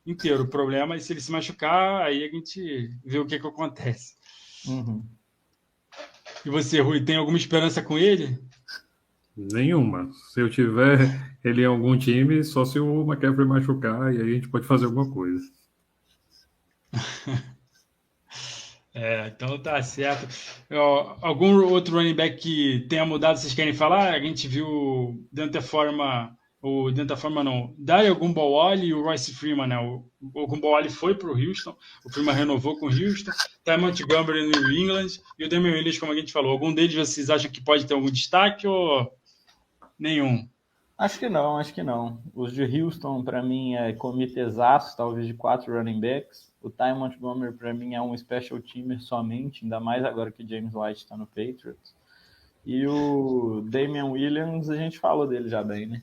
inteiro. O problema é se ele se machucar, aí a gente vê o que acontece. Uhum. E você, Rui, tem alguma esperança com ele? Nenhuma. Se eu tiver ele em algum time, só se o McCaffrey machucar, e aí a gente pode fazer alguma coisa. Então tá certo. Algum outro running back que tenha mudado, vocês querem falar? A gente viu o D'Onta Foreman não, Dare Ogunbowale e o Royce Freeman, né? O Ogunbowale foi para o Houston, o Freeman renovou com o Houston, Ty Montgomery no New England e o Damian Williams, como a gente falou. Algum deles vocês acham que pode ter algum destaque ou nenhum? Acho que não. Os de Houston, para mim, é comitezaço, talvez de 4 running backs. O Ty Montgomery, para mim, é um special teamer somente, ainda mais agora que o James White está no Patriots. E o Damian Williams, a gente falou dele já bem, né?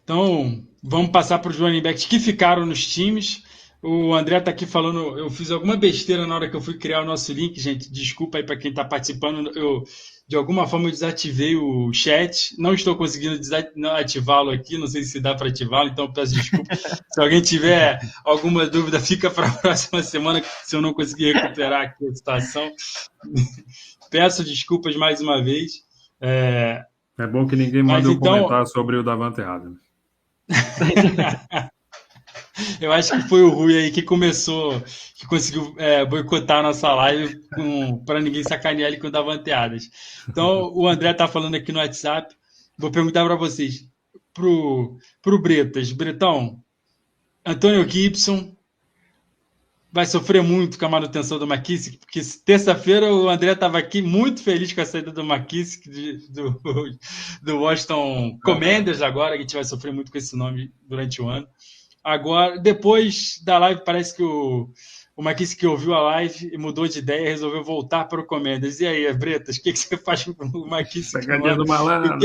Então, vamos passar para os running backs que ficaram nos times. O André está aqui falando, eu fiz alguma besteira na hora que eu fui criar o nosso link, gente, desculpa aí para quem está participando, de alguma forma eu desativei o chat, não estou conseguindo ativá-lo aqui, não sei se dá para ativá-lo, então peço desculpa. Se alguém tiver alguma dúvida, fica para a próxima semana, se eu não conseguir recuperar aqui a situação. Peço desculpas mais uma vez. É bom que ninguém manda comentar sobre o Davante Adams. Eu acho que foi o Rui aí que conseguiu boicotar a nossa live para ninguém sacanear ele com o Davante Adams. Então, o André tá falando aqui no WhatsApp. Vou perguntar para vocês. Pro Bretas. Bretão, Antonio Gibson vai sofrer muito com a manutenção do McKissick, porque terça-feira o André estava aqui muito feliz com a saída do McKissick do Washington Commanders agora, que a gente vai sofrer muito com esse nome durante o ano. Agora, depois da live, parece que o McKissick ouviu a live e mudou de ideia e resolveu voltar para o Commanders. E aí, Bretas, o que você faz com o McKissick? Pegadinha do malandro. O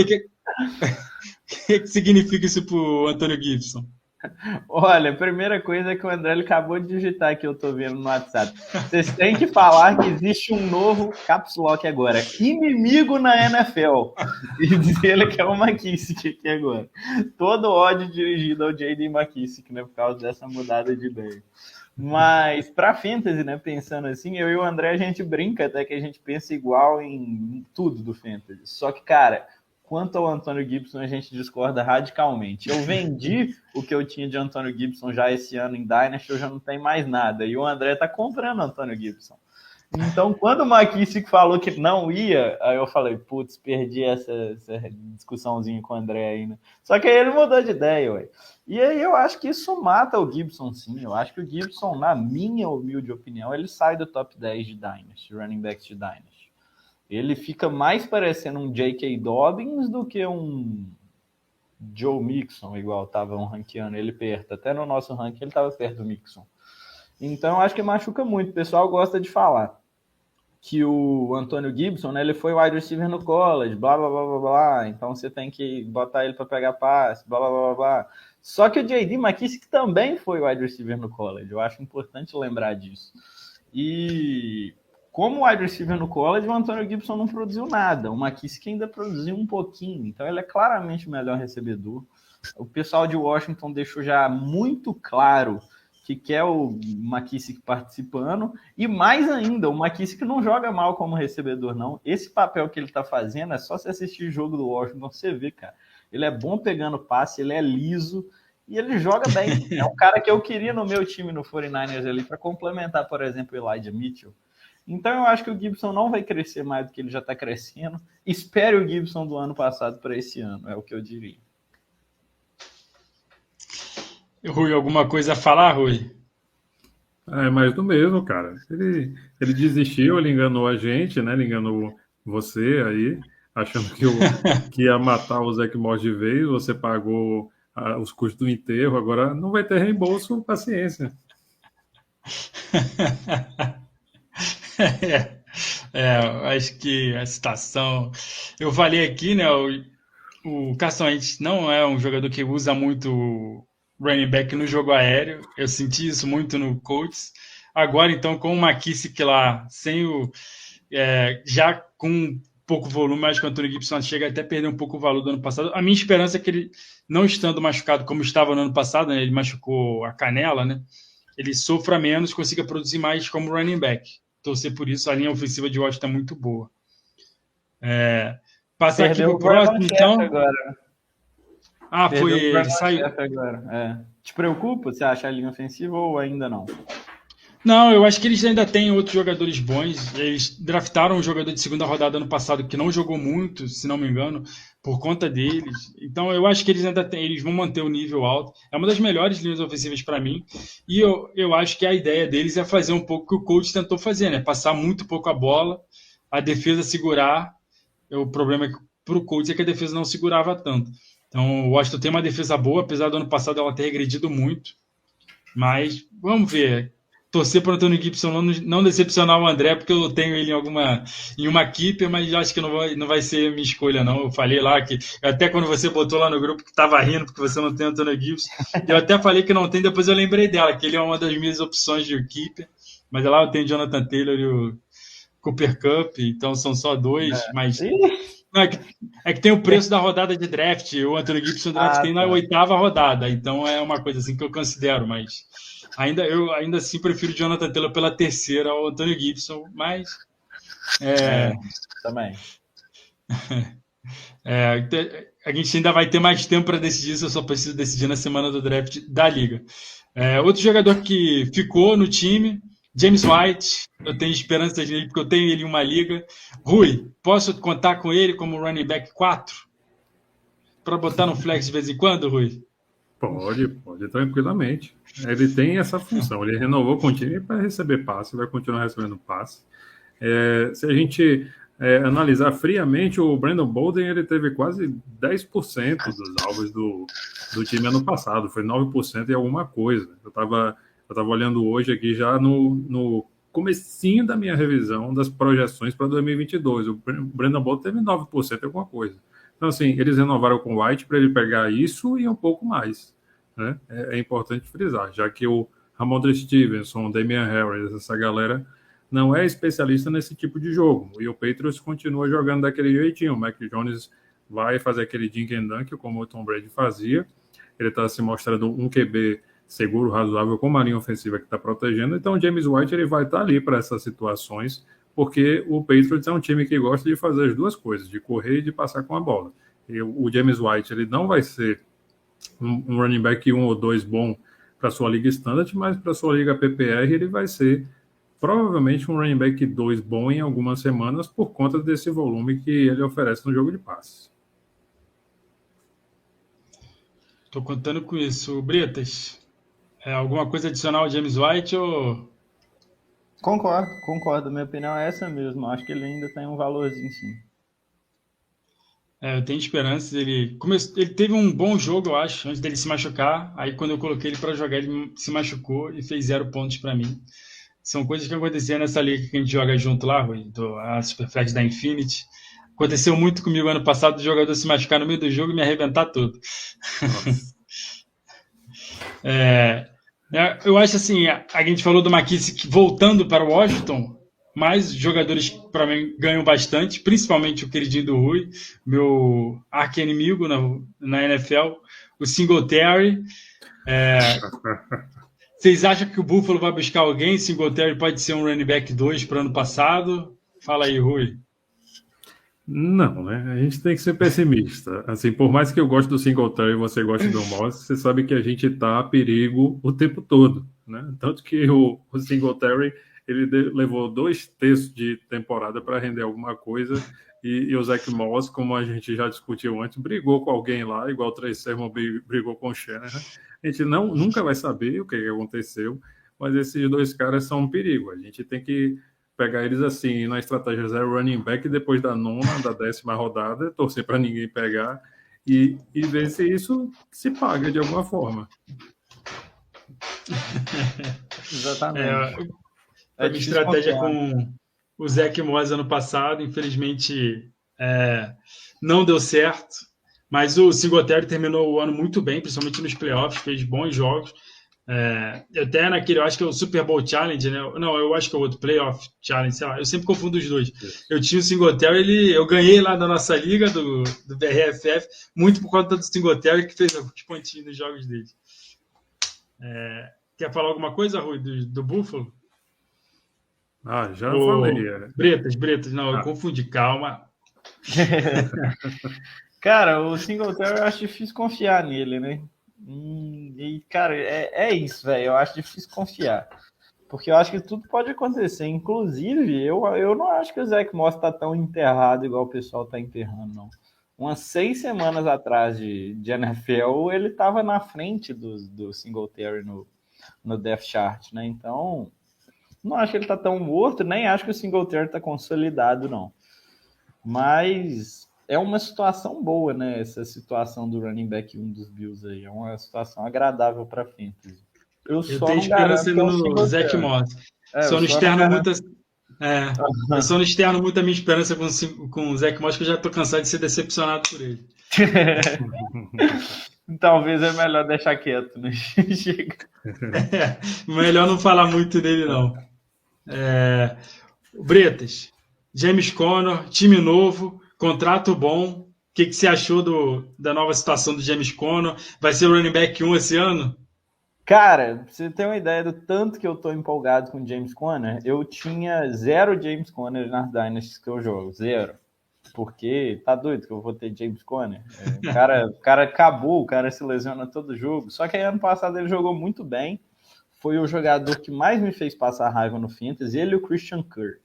que significa isso para o Antonio Gibson? Olha, a primeira coisa é que o André ele acabou de digitar que eu tô vendo no WhatsApp. Vocês têm que falar que existe um novo caps lock agora. Inimigo na NFL. E dizer ele que é o McKissick aqui agora. Todo ódio dirigido ao J.D. McKissick, né? Por causa dessa mudada de ideia. Mas para Fantasy, né? Pensando assim, eu e o André, a gente brinca até que a gente pensa igual em tudo do Fantasy. Só que, cara, quanto ao Antonio Gibson, a gente discorda radicalmente. Eu vendi o que eu tinha de Antonio Gibson já esse ano em Dynasty, eu já não tenho mais nada. E o André tá comprando Antonio Gibson. Então, quando o McKissick falou que não ia, aí eu falei, putz, perdi essa discussãozinha com o André aí, né? Só que aí ele mudou de ideia, ué. E aí eu acho que isso mata o Gibson, sim. Eu acho que o Gibson, na minha humilde opinião, ele sai do top 10 de Dynasty, running backs de Dynasty. Ele fica mais parecendo um J.K. Dobbins do que um Joe Mixon, igual estavam ranqueando ele perto. Até no nosso ranking ele estava perto do Mixon. Então, acho que machuca muito. O pessoal gosta de falar que o Antonio Gibson, né, ele foi wide receiver no college, blá, blá, blá, blá, blá. Então, você tem que botar ele para pegar passe, blá, blá, blá, blá. Só que o J.D. McKissick também foi wide receiver no college. Eu acho importante lembrar disso. E como wide receiver no college, o Antonio Gibson não produziu nada. O McKissick ainda produziu um pouquinho. Então, ele é claramente o melhor recebedor. O pessoal de Washington deixou já muito claro que quer o McKissick participando. E mais ainda, o McKissick não joga mal como recebedor, não. Esse papel que ele tá fazendo é só você assistir o jogo do Washington, você vê, cara. Ele é bom pegando passe, ele é liso e ele joga bem. É um cara que eu queria no meu time no 49ers ali para complementar, por exemplo, o Elijah Mitchell. Então eu acho que o Gibson não vai crescer mais do que ele já está crescendo. Espere o Gibson do ano passado para esse ano, é o que eu diria. Rui, alguma coisa a falar, Rui? É mais do mesmo, cara. Ele desistiu, ele enganou a gente, né? Ele enganou você aí, achando que ia matar o Zach Moss de vez. Você pagou os custos do enterro, agora não vai ter reembolso, paciência. Acho que a situação. Eu falei aqui, né? O Carson Wentz não é um jogador que usa muito running back no jogo aéreo. Eu senti isso muito no Colts. Agora, então, com o McKissick lá, sem já com pouco volume, mas com o Antonio Gibson chega até a perder um pouco o valor do ano passado. A minha esperança é que ele, não estando machucado como estava no ano passado, né, ele machucou a canela, né? Ele sofra menos, consiga produzir mais como running back. Torcer por isso, a linha ofensiva de Washington é muito boa. Passar aqui para o próximo, então. Agora. Foi ele saiu. Agora. Te preocupa você acha a linha ofensiva ou ainda não? Não, eu acho que eles ainda têm outros jogadores bons. Eles draftaram um jogador de segunda rodada ano passado que não jogou muito, se não me engano, por conta deles. Então eu acho que eles ainda têm, eles vão manter o nível alto. É uma das melhores linhas ofensivas para mim. E eu acho que a ideia deles é fazer um pouco o que o coach tentou fazer, né? Passar muito pouco a bola, a defesa segurar. O problema para o coach é que a defesa não segurava tanto. Então o Washington tem uma defesa boa, apesar do ano passado ela ter regredido muito. Mas vamos ver. Torcer para o Antonio Gibson não decepcionar o André, porque eu tenho ele em uma keeper, mas acho que não vai ser minha escolha, não. Eu falei lá que, até quando você botou lá no grupo que estava rindo porque você não tem o Antonio Gibson, eu até falei que não tem, depois eu lembrei dela, que ele é uma das minhas opções de keeper, mas lá eu tenho o Jonathan Taylor e o Cooper Kupp, então são só dois, mas... Não, é que tem o preço da rodada de draft, o Antonio Gibson draft tem na 8ª rodada, então é uma coisa assim que eu considero, mas... Eu ainda assim prefiro o Jonathan Taylor pela 3ª ao Antonio Gibson, mas... Também. A gente ainda vai ter mais tempo para decidir, isso eu só preciso decidir na semana do draft da Liga. Outro jogador que ficou no time, James White, eu tenho esperança nele, porque eu tenho ele em uma liga. Rui, posso contar com ele como running back 4? Para botar no flex de vez em quando, Rui? Pode, tranquilamente. Ele tem essa função, ele renovou com o time para receber passe, vai continuar recebendo passe. Se a gente analisar friamente, o Brandon Bolden ele teve quase 10% dos alvos do time ano passado, foi 9% e alguma coisa. Eu estava olhando hoje aqui já no comecinho da minha revisão das projeções para 2022. O Brandon Bolden teve 9% e alguma coisa. Então, assim, eles renovaram com o White para ele pegar isso e um pouco mais. Né? É importante frisar, já que o Ramondre Stevenson, o Damian Harris, essa galera não é especialista nesse tipo de jogo. E o Patriots continua jogando daquele jeitinho. O Mac Jones vai fazer aquele dink and dunk, como o Tom Brady fazia. Ele está se mostrando um QB seguro, razoável, com uma linha ofensiva que está protegendo. Então, o James White ele vai estar ali para essas situações, porque o Patriots é um time que gosta de fazer as duas coisas, de correr e de passar com a bola. E o James White ele não vai ser um running back 1 ou 2 bom para sua liga standard, mas para sua liga PPR ele vai ser provavelmente um running back 2 bom em algumas semanas por conta desse volume que ele oferece no jogo de passes. Estou contando com isso. Bretas, alguma coisa adicional ao James White ou... Concordo. Minha opinião é essa mesmo. Acho que ele ainda tem um valorzinho, sim. Eu tenho esperanças. Ele teve um bom jogo, eu acho, antes dele se machucar. Aí, quando eu coloquei ele para jogar, ele se machucou e fez 0 pontos para mim. São coisas que aconteciam nessa liga que a gente joga junto lá, Rui, a Superflex da Infinity. Aconteceu muito comigo ano passado, o jogador se machucar no meio do jogo e me arrebentar todo. Eu acho assim, a gente falou do McKissick voltando para o Washington. mas jogadores para mim ganham bastante, principalmente o queridinho do Rui, meu arqui-inimigo na NFL, o Singletary. Vocês acham que o Buffalo vai buscar alguém? Singletary pode ser um running back 2 para o ano passado? Fala aí, Rui. Não, né? A gente tem que ser pessimista. Assim, por mais que eu goste do Singletary e você goste do Moss, você sabe que a gente está a perigo o tempo todo, né? Tanto que o Singletary ele levou 2 terços de temporada para render alguma coisa e o Zach Moss, como a gente já discutiu antes, brigou com alguém lá, igual o Trey Sermon brigou com o Shanahan. A gente nunca vai saber o que aconteceu, mas esses 2 caras são um perigo. A gente tem que pegar eles assim, na estratégia 0 running back, depois da 9ª, da 10ª rodada, torcer para ninguém pegar e ver se isso se paga de alguma forma. Exatamente. A minha estratégia com o Zach Moss ano passado, infelizmente, não deu certo, mas o Singletary terminou o ano muito bem, principalmente nos playoffs, fez bons jogos. Até naquele, eu acho que é o Super Bowl Challenge, né? Não, eu acho que é o outro Playoff Challenge, sei lá, eu sempre confundo os dois. Eu tinha o Singletary, eu ganhei lá na nossa liga do BRFF, muito por conta do Singletary, que fez alguns pontinhos nos jogos dele. Quer falar alguma coisa, Rui, do Buffalo? Já falei. Bretas, não, eu confundi, calma. Cara, o Singletary eu acho difícil confiar nele, né? E, cara, é isso, velho. Eu acho difícil confiar. Porque eu acho que tudo pode acontecer. Inclusive, eu não acho que o Zach Moss tá tão enterrado igual o pessoal tá enterrando, não. Umas 6 semanas atrás de NFL, ele tava na frente do Singletary no depth chart, né? Então, não acho que ele tá tão morto, nem acho que o Singletary tá consolidado, não. Mas é uma situação boa, né? Essa situação do running back 1 dos Bills aí. É uma situação agradável para fantasy. Eu tenho esperança no Zach Moss. Só não externo muito. Eu só não externo muito a minha esperança com o Zach Moss, que eu já tô cansado de ser decepcionado por ele. Talvez é melhor deixar quieto, né? Melhor não falar muito dele, não. Bretas, James Conner, time novo, contrato bom. O que você achou da nova situação do James Conner? Vai ser o running back 1 esse ano? Cara, pra você ter uma ideia do tanto que eu tô empolgado com o James Conner, eu tinha 0 James Conner nas Dynasties que eu jogo, 0. Porque tá doido que eu vou ter James Conner. O cara acabou, o cara se lesiona todo jogo. Só que aí ano passado ele jogou muito bem. Foi o jogador que mais me fez passar raiva no Fantasy, ele e o Christian Kirk.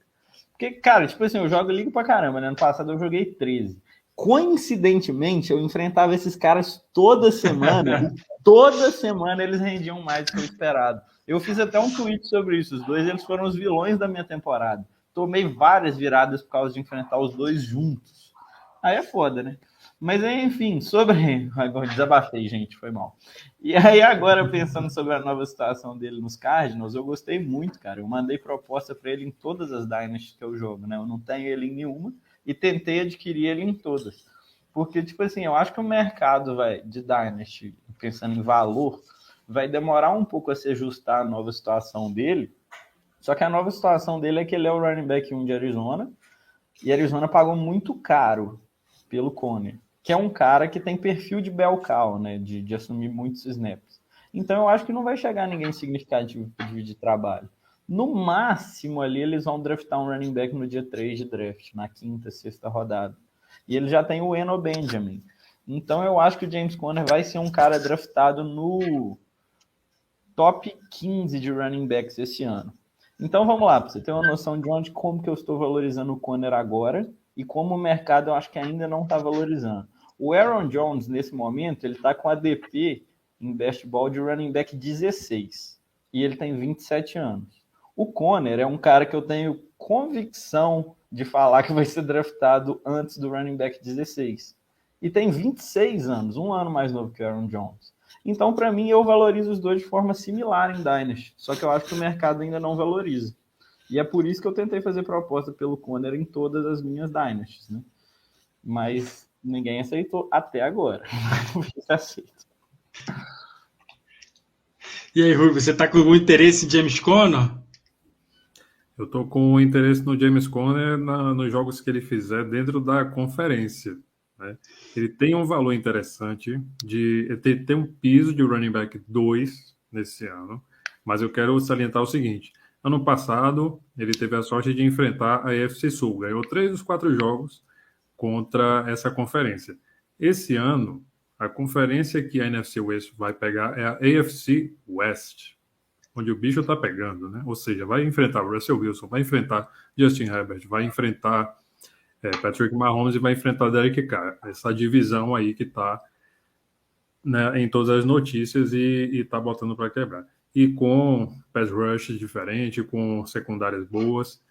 Porque, cara, tipo assim, eu jogo liga pra caramba, né? Ano passado eu joguei 13. Coincidentemente, eu enfrentava esses caras toda semana. E toda semana eles rendiam mais do que eu esperado. Eu fiz até um tweet sobre isso. Os dois, eles foram os vilões da minha temporada. Tomei várias viradas por causa de enfrentar os dois juntos. Aí é foda, né? Mas, enfim, Agora desabafei, gente, foi mal. E aí, agora, pensando sobre a nova situação dele nos Cardinals, eu gostei muito, cara. Eu mandei proposta para ele em todas as Dynasties que eu jogo, né? Eu não tenho ele em nenhuma e tentei adquirir ele em todas. Porque, tipo assim, eu acho que o mercado de Dynasty, pensando em valor, vai demorar um pouco a se ajustar à nova situação dele. Só que a nova situação dele é que ele é o running back 1 de Arizona e Arizona pagou muito caro pelo Conner, que é um cara que tem perfil de bell cow, né, de assumir muitos snaps. Então eu acho que não vai chegar ninguém significativo para dividir trabalho. No máximo ali eles vão draftar um running back no dia 3 de draft, na 5ª, 6ª rodada. E ele já tem o Eno Benjamin. Então eu acho que o James Conner vai ser um cara draftado no top 15 de running backs esse ano. Então vamos lá, para você ter uma noção de como que eu estou valorizando o Conner agora e como o mercado eu acho que ainda não está valorizando. O Aaron Jones, nesse momento, ele está com ADP em best ball de running back 16 e ele tem 27 anos. O Conner é um cara que eu tenho convicção de falar que vai ser draftado antes do running back 16 e tem 26 anos, um ano mais novo que o Aaron Jones. Então, para mim, eu valorizo os dois de forma similar em Dynasty, só que eu acho que o mercado ainda não valoriza. E é por isso que eu tentei fazer proposta pelo Conner em todas as minhas Dynasties, né? Mas ninguém aceitou até agora. E aí, Rui, você está com algum interesse em James Conner? Eu tô com interesse no James Conner nos jogos que ele fizer dentro da conferência, né? Ele tem um valor interessante ele tem um piso de running back 2 nesse ano, mas eu quero salientar o seguinte: ano passado ele teve a sorte de enfrentar a AFC Sul, ganhou 3 dos 4 jogos contra essa conferência. Esse ano, a conferência que a NFC West vai pegar é a AFC West, onde o bicho tá pegando, né? Ou seja, vai enfrentar Russell Wilson, vai enfrentar Justin Herbert, vai enfrentar Patrick Mahomes e vai enfrentar Derek Carr. Essa divisão aí que tá, né, em todas as notícias e tá botando para quebrar. E com pass rush diferente, com secundárias boas.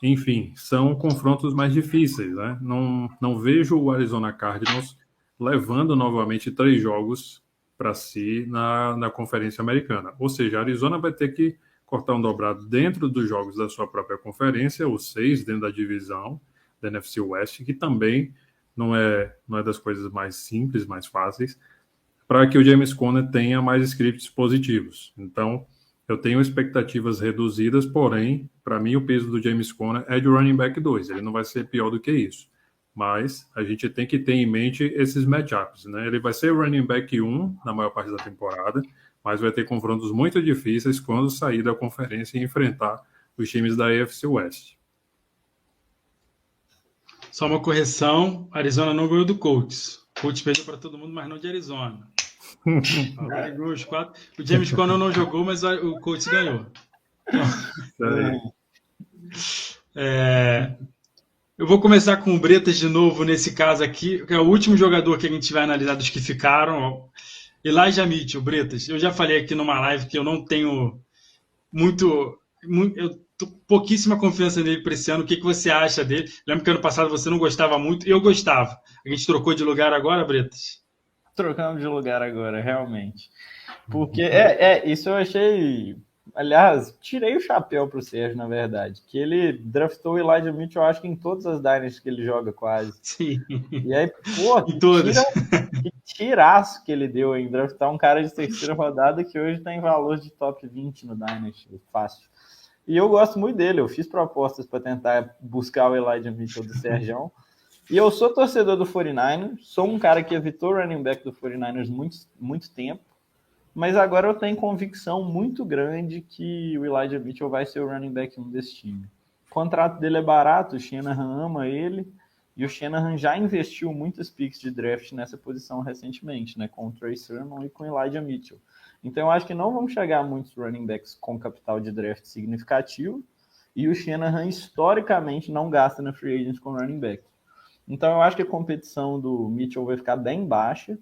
Enfim, são confrontos mais difíceis, né? Não vejo o Arizona Cardinals levando novamente 3 jogos para si na Conferência Americana. Ou seja, a Arizona vai ter que cortar um dobrado dentro dos jogos da sua própria conferência, ou 6 dentro da divisão da NFC West, que também não é das coisas mais simples, mais fáceis, para que o James Conner tenha mais scripts positivos. Então, eu tenho expectativas reduzidas, porém, para mim, o peso do James Conner é de running back 2. Ele não vai ser pior do que isso. Mas a gente tem que ter em mente esses matchups, né? Ele vai ser running back 1 na maior parte da temporada, mas vai ter confrontos muito difíceis quando sair da conferência e enfrentar os times da AFC West. Só uma correção, Arizona não ganhou do Colts. Colts perdeu para todo mundo, mas não de Arizona. Os 4. O James Conner não jogou, mas o Colts ganhou. Eu vou começar com o Bretas de novo nesse caso aqui, que é o último jogador que a gente vai analisar dos que ficaram. Elijah Mitchell, Bretas. Eu já falei aqui numa live que eu não tenho pouquíssima confiança nele para esse ano. O que você acha dele? Lembro que ano passado você não gostava muito, eu gostava. A gente trocou de lugar agora, Bretas? Trocamos de lugar agora, realmente. Porque isso eu achei. Aliás, tirei o chapéu pro Sérgio, na verdade. Que ele draftou o Elijah Mitchell, eu acho que em todas as Dynasties que ele joga, quase. Sim. E aí, pô, em todas. Que tiraço que ele deu em draftar um cara de terceira rodada que hoje tem valor de top 20 no Dynasty, fácil. E eu gosto muito dele, eu fiz propostas para tentar buscar o Elijah Mitchell do Sérgio. E eu sou torcedor do 49ers, sou um cara que evitou o running back do 49ers muito tempo, mas agora eu tenho convicção muito grande que o Elijah Mitchell vai ser o running back 1 desse time. O contrato dele é barato, o Shanahan ama ele, e o Shanahan já investiu muitas picks de draft nessa posição recentemente, né, com o Trey Sermon e com o Elijah Mitchell. Então eu acho que não vão chegar muitos running backs com capital de draft significativo, e o Shanahan historicamente não gasta na free agents com running back. Então eu acho que a competição do Mitchell vai ficar bem baixa.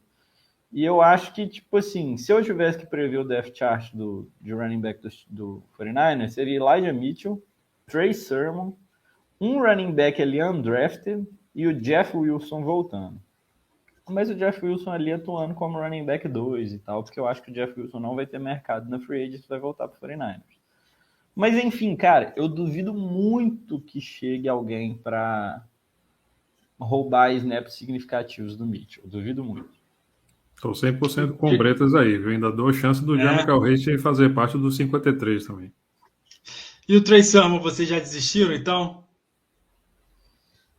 E eu acho que, tipo assim, se eu tivesse que prever o depth chart de running back do 49ers, seria Elijah Mitchell, Trey Sermon, um running back ali undrafted e o Jeff Wilson voltando. Mas o Jeff Wilson ali atuando como running back 2 e tal, porque eu acho que o Jeff Wilson não vai ter mercado na free agent, vai voltar para o 49ers. Mas enfim, cara, eu duvido muito que chegue alguém para roubar snaps significativos do Mitchell. Duvido muito. Estou 100% com Bretas aí, viu? Ainda dou chance do Jermichael Hasty fazer parte dos 53 também. E o Trey Sermon, vocês já desistiram, então?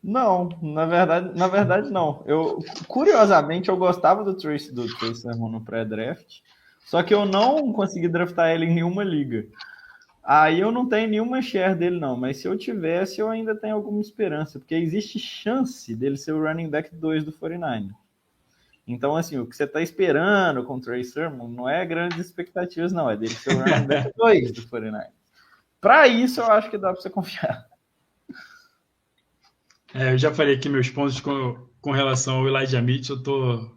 Não, na verdade não. Curiosamente, eu gostava do Trey Sermon no pré-draft, só que eu não consegui draftar ele em nenhuma liga. Aí eu não tenho nenhuma share dele, não. Mas se eu tivesse, eu ainda tenho alguma esperança. Porque existe chance dele ser o running back 2 do 49ers. Então, assim, o que você está esperando com o Trey Sermon não é grandes expectativas, não. É dele ser o running back 2 do 49ers. Para isso, eu acho que dá para você confiar. Eu já falei aqui meus pontos com relação ao Elijah Mitchell. Eu tô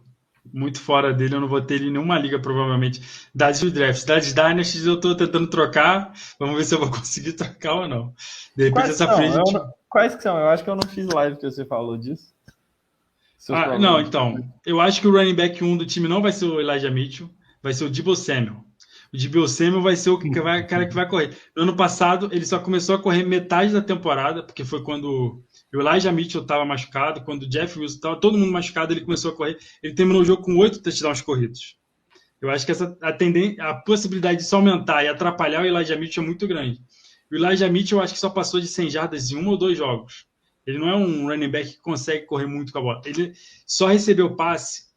muito fora dele, eu não vou ter ele em nenhuma liga, provavelmente. Das drafts, das Dynasties, eu tô tentando trocar. Vamos ver se eu vou conseguir trocar ou não. De repente, essa free agent... Quais que são? Eu acho que eu não fiz live que você falou disso. Não, então. Eu acho que o running back 1 do time não vai ser o Elijah Mitchell, vai ser o Deebo Samuel. O Deebo Samuel vai ser o cara que vai correr. No ano passado, ele só começou a correr metade da temporada, porque foi quando o Elijah Mitchell estava machucado, quando o Jeff Wilson estava todo mundo machucado, ele começou a correr. Ele terminou o jogo com 8 touchdowns corridos. Eu acho que a possibilidade disso aumentar e atrapalhar o Elijah Mitchell é muito grande. O Elijah Mitchell eu acho que só passou de 100 jardas em 1 ou 2 jogos. Ele não é um running back que consegue correr muito com a bola. Ele só recebeu passe,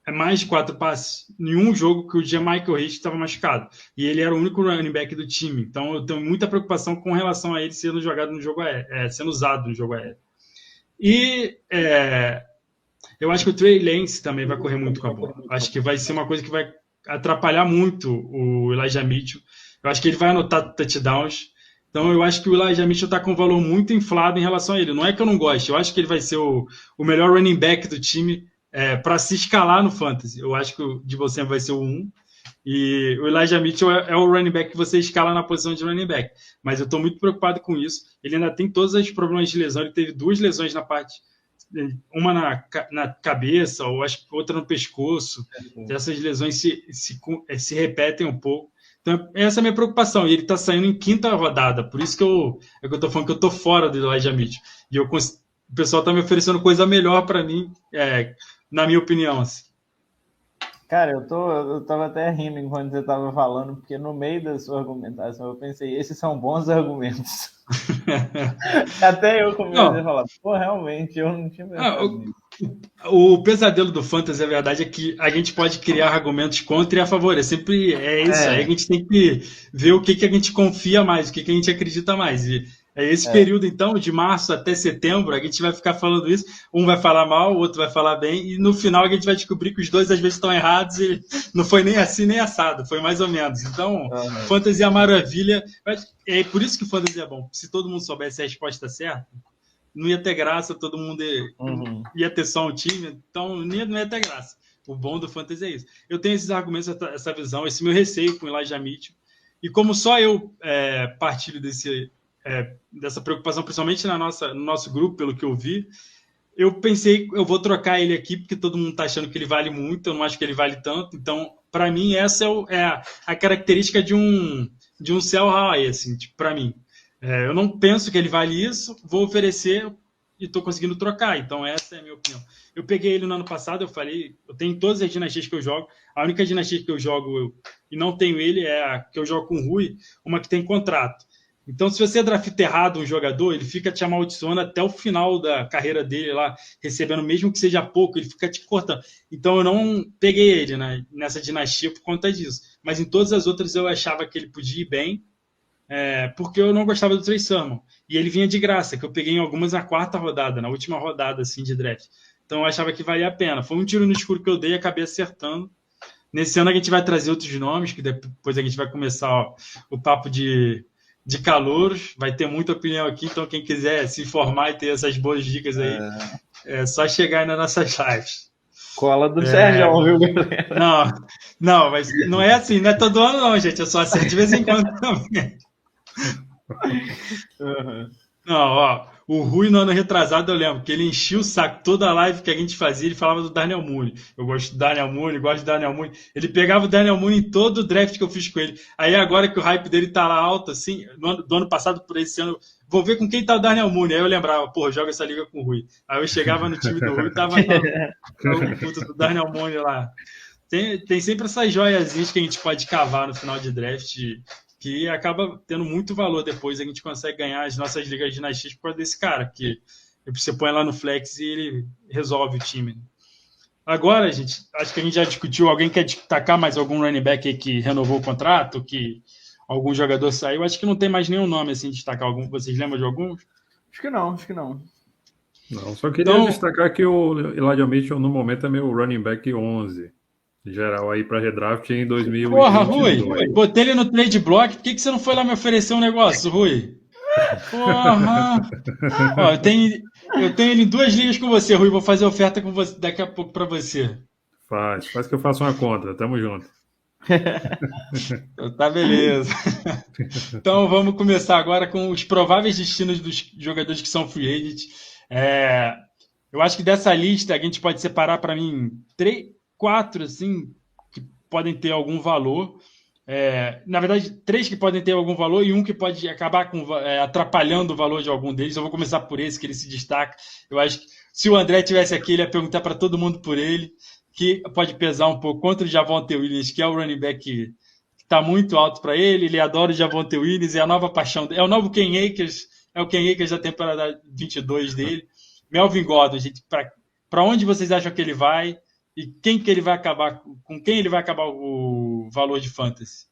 mais de 4 passes, em um jogo que o Jermichael Hayes estava machucado. E ele era o único running back do time. Então eu tenho muita preocupação com relação a ele sendo jogado no jogo aéreo, sendo usado no jogo aéreo. E eu acho que o Trey Lance também vai correr muito com a bola. Acho que vai ser uma coisa que vai atrapalhar muito o Elijah Mitchell. Eu acho que ele vai anotar touchdowns. Então, eu acho que o Elijah Mitchell está com um valor muito inflado em relação a ele. Não é que eu não goste, eu acho que ele vai ser o melhor running back do time para se escalar no Fantasy. Eu acho que o Deebo Samuel vai ser o 1. E o Elijah Mitchell é o running back que você escala na posição de running back. Mas eu estou muito preocupado com isso. Ele ainda tem todos os problemas de lesão. Ele teve 2 lesões na parte... Uma na cabeça, ou acho que outra no pescoço. Essas lesões se repetem um pouco. Então, essa é a minha preocupação. E ele está saindo em 5ª rodada. Por isso que eu estou falando que eu estou fora do Elijah Mitchell. E o pessoal está me oferecendo coisa melhor para mim, na minha opinião. Assim. Cara, eu tava até rindo enquanto você tava falando, porque no meio da sua argumentação eu pensei, esses são bons argumentos. Até eu comecei a falar, pô, realmente, eu não tinha pensado nisso. O pesadelo do Fantasy, a verdade, é que a gente pode criar argumentos contra e a favor. Sempre isso. Aí a gente tem que ver o que a gente confia mais, o que a gente acredita mais. E esse período, então, de março até setembro, a gente vai ficar falando isso. Um vai falar mal, o outro vai falar bem. E no final a gente vai descobrir que os dois às vezes estão errados e não foi nem assim nem assado. Foi mais ou menos. Então, Fantasy é a maravilha. É por isso que o Fantasy é bom. Se todo mundo soubesse a resposta certa, não ia ter graça, todo mundo ia ter só um time, então não ia ter graça. O bom do Fantasy é isso. Eu tenho esses argumentos, essa visão, esse meu receio com o Elijah Mitchell, e como só eu partilho dessa preocupação, principalmente no nosso grupo, pelo que eu vi, eu pensei, eu vou trocar ele aqui, porque todo mundo está achando que ele vale muito, eu não acho que ele vale tanto, então, para mim, essa é a característica de um sell high, assim, tipo, para mim. Eu não penso que ele vale isso, vou oferecer e estou conseguindo trocar. Então, essa é a minha opinião. Eu peguei ele no ano passado, eu falei, eu tenho todas as dinastias que eu jogo. A única dinastia que eu jogo e não tenho ele é a que eu jogo com o Rui, uma que tem contrato. Então, se você drafta errado um jogador, ele fica te amaldiçoando até o final da carreira dele lá, recebendo, mesmo que seja pouco, ele fica te cortando. Então, eu não peguei ele nessa dinastia por conta disso. Mas em todas as outras eu achava que ele podia ir bem, porque eu não gostava do Trey Sermon. E ele vinha de graça, que eu peguei em algumas na 4ª rodada, na última rodada assim, de draft. Então eu achava que valia a pena. Foi um tiro no escuro que eu dei e acabei acertando. Nesse ano a gente vai trazer outros nomes, que depois a gente vai começar o papo de calouros. Vai ter muita opinião aqui, então quem quiser se informar e ter essas boas dicas aí, é só chegar aí nas nossas lives. Cola do Sérgio, viu, galera? Não, mas não é assim, não é todo ano não, gente. Eu só acerto de vez em quando também. Não, o Rui no ano retrasado eu lembro que ele enchia o saco toda a live que a gente fazia, ele falava do Darnell Mooney. Eu gosto do Darnell Mooney, gosto do Darnell Mooney. Ele pegava o Darnell Mooney em todo o draft que eu fiz com ele. Aí agora que o hype dele tá lá alto, assim, do ano passado por esse ano, vou ver com quem tá o Darnell Mooney. Aí eu lembrava, joga essa liga com o Rui. Aí eu chegava no time do Rui e tava o puto do Darnell Mooney lá. Tem sempre essas joiazinhas que a gente pode cavar no final de draft, que acaba tendo muito valor depois. A gente consegue ganhar as nossas ligas de dinastia por causa desse cara, que você põe lá no flex e ele resolve o time. Agora, gente, acho que a gente já discutiu. Alguém quer destacar mais algum running back aí que renovou o contrato, que algum jogador saiu? Acho que não tem mais nenhum nome assim de destacar. Vocês lembram de alguns? Acho que não. Não, só queria destacar que o Elijah Mitchell no momento é meu running back 11. Geral aí para redraft em 2022. Porra, Rui, botei ele no trade block, por que você não foi lá me oferecer um negócio, Rui? Porra! Ó, eu tenho ele em 2 ligas com você, Rui, vou fazer oferta com você daqui a pouco para você. Faz que eu faça uma conta, tamo junto. Tá, beleza. Então vamos começar agora com os prováveis destinos dos jogadores que são free agent. Eu acho que dessa lista a gente pode separar para mim 4 assim, que podem ter algum valor. Na verdade, 3 que podem ter algum valor e um que pode acabar atrapalhando o valor de algum deles. Eu vou começar por esse, que ele se destaca. Eu acho que se o André tivesse aqui, ele ia perguntar para todo mundo por ele, que pode pesar um pouco contra o Javonte Williams, que é o running back que tá muito alto para ele. Ele adora o Javonte Williams, é a nova paixão dele. É o novo Ken Akers, é o Ken Akers da temporada 22 dele. Melvin Gordon, gente, para onde vocês acham que ele vai? E quem que ele vai acabar, com quem ele vai acabar o valor de fantasy?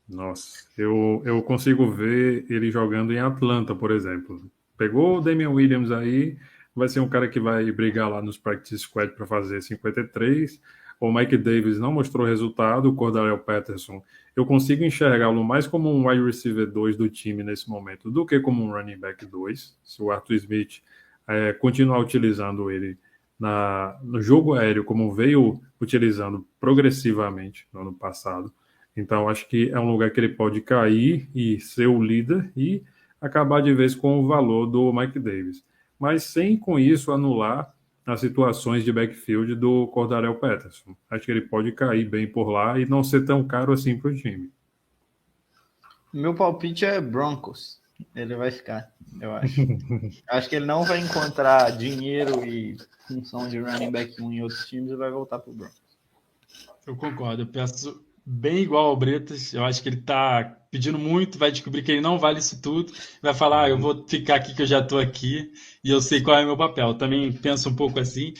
Nossa, eu consigo ver ele jogando em Atlanta, por exemplo. Pegou o Damian Williams aí, vai ser um cara que vai brigar lá nos practice squad para fazer 53. O Mike Davis não mostrou resultado, o Cordarrelle Patterson, eu consigo enxergá-lo mais como um wide receiver 2 do time nesse momento do que como um running back 2. Se o Arthur Smith continuar utilizando ele no jogo aéreo, como veio utilizando progressivamente no ano passado. Então, acho que é um lugar que ele pode cair e ser o líder e acabar de vez com o valor do Mike Davis. Mas sem, com isso, anular as situações de backfield do Cordarrelle Patterson. Acho que ele pode cair bem por lá e não ser tão caro assim para o time. Meu palpite é Broncos. Ele vai ficar, eu acho. Acho que ele não vai encontrar dinheiro e função de running back 1 em outros times e vai voltar pro Broncos. Eu concordo, eu penso bem igual ao Bretas. Eu acho que ele tá pedindo muito, vai descobrir que ele não vale isso tudo, vai falar, eu vou ficar aqui que eu já tô aqui e eu sei qual é o meu papel. Eu também penso um pouco assim.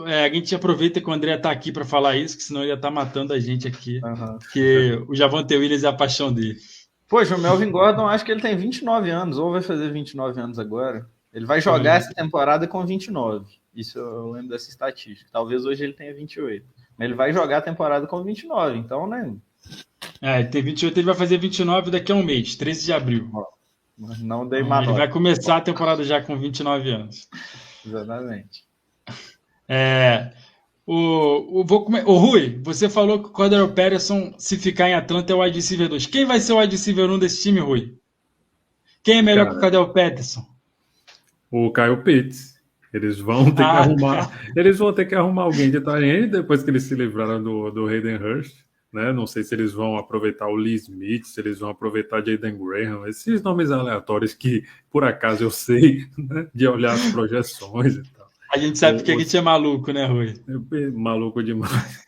A gente aproveita que o André tá aqui para falar isso, que senão ele ia estar matando a gente aqui, porque o Javonte Williams é a paixão dele. Poxa, o Melvin Gordon, acho que ele tem 29 anos, ou vai fazer 29 anos agora. Ele vai jogar essa temporada com 29. Isso eu lembro dessa estatística. Talvez hoje ele tenha 28. Mas ele vai jogar a temporada com 29, então, né? Ele tem 28, ele vai fazer 29 daqui a um mês, 13 de abril. Não dei manobra. Ele vai começar a temporada já com 29 anos. Exatamente. Rui, você falou que o Cordarrelle Patterson, se ficar em Atlanta, é o wide receiver 2. Quem vai ser o wide receiver 1 desse time, Rui? Quem é melhor que o Cordarrelle Patterson? O Kyle Pitts. Eles vão ter que arrumar. Eles vão ter que arrumar alguém de tight end depois que eles se livraram do Hayden Hurst. Né? Não sei se eles vão aproveitar o Lee Smith, se eles vão aproveitar Jaden Graham, esses nomes aleatórios que, por acaso, eu sei, né? De olhar as projeções e tal. A gente sabe que a gente é maluco, né, Rui? Maluco demais.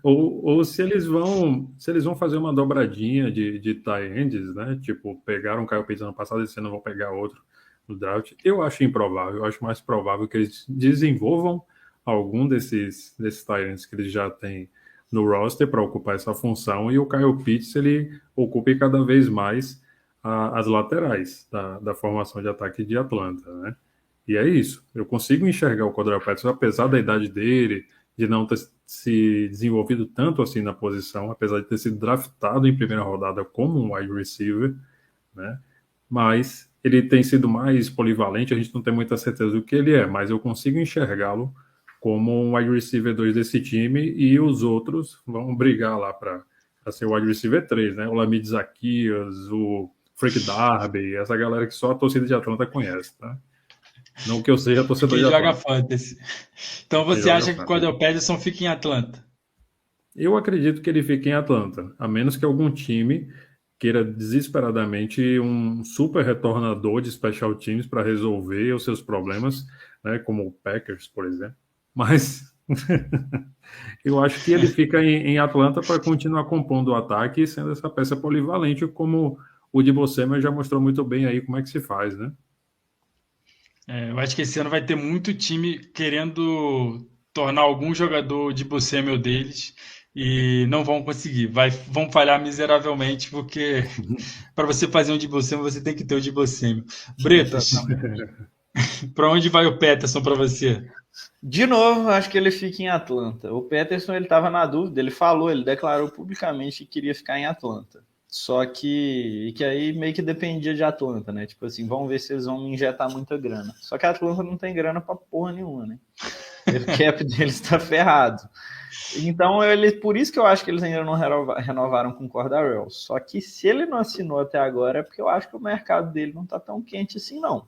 ou se eles vão fazer uma dobradinha de tight ends, né? Tipo, pegaram o Kyle Pitts ano passado e esse ano vão pegar outro no draft. Eu acho improvável. Eu acho mais provável que eles desenvolvam algum desses tight ends que eles já têm no roster para ocupar essa função e o Kyle Pitts ele ocupe cada vez mais as laterais da formação de ataque de Atlanta, né? E é isso. Eu consigo enxergar o Cordarrelle Patterson, apesar da idade dele, de não ter se desenvolvido tanto assim na posição, apesar de ter sido draftado em primeira rodada como um wide receiver, né? Mas ele tem sido mais polivalente, a gente não tem muita certeza do que ele é, mas eu consigo enxergá-lo como um wide receiver 2 desse time e os outros vão brigar lá para ser o wide receiver 3, né? O Lamid Zaccheaus, o Frank Darby, essa galera que só a torcida de Atlanta conhece, tá? Não que eu seja torcedor de Atlanta. Joga fantasy. Então você acha que o Cordarrelle Patterson fica em Atlanta? Eu acredito que ele fique em Atlanta, a menos que algum time queira desesperadamente um super retornador de special teams para resolver os seus problemas, né, como o Packers, por exemplo. Mas eu acho que ele fica em Atlanta para continuar compondo o ataque e sendo essa peça polivalente, como o Deebo Samuel já mostrou muito bem aí como é que se faz, né? Eu acho que esse ano vai ter muito time querendo tornar algum jogador de Deebo Samuel deles e não vão conseguir. Vão falhar miseravelmente, porque para você fazer um Deebo Samuel, você tem que ter o Deebo Samuel. Bretas, para onde vai o Patterson para você? De novo, acho que ele fica em Atlanta. O Patterson, ele estava na dúvida, ele declarou publicamente que queria ficar em Atlanta. Só que aí meio que dependia de Atlanta, né? Tipo assim, vamos ver se eles vão me injetar muita grana. Só que a Atlanta não tem grana pra porra nenhuma, né? O cap deles tá ferrado. Então, por isso que eu acho que eles ainda não renovaram com o Cordarrelle. Só que se ele não assinou até agora, é porque eu acho que o mercado dele não tá tão quente assim, não.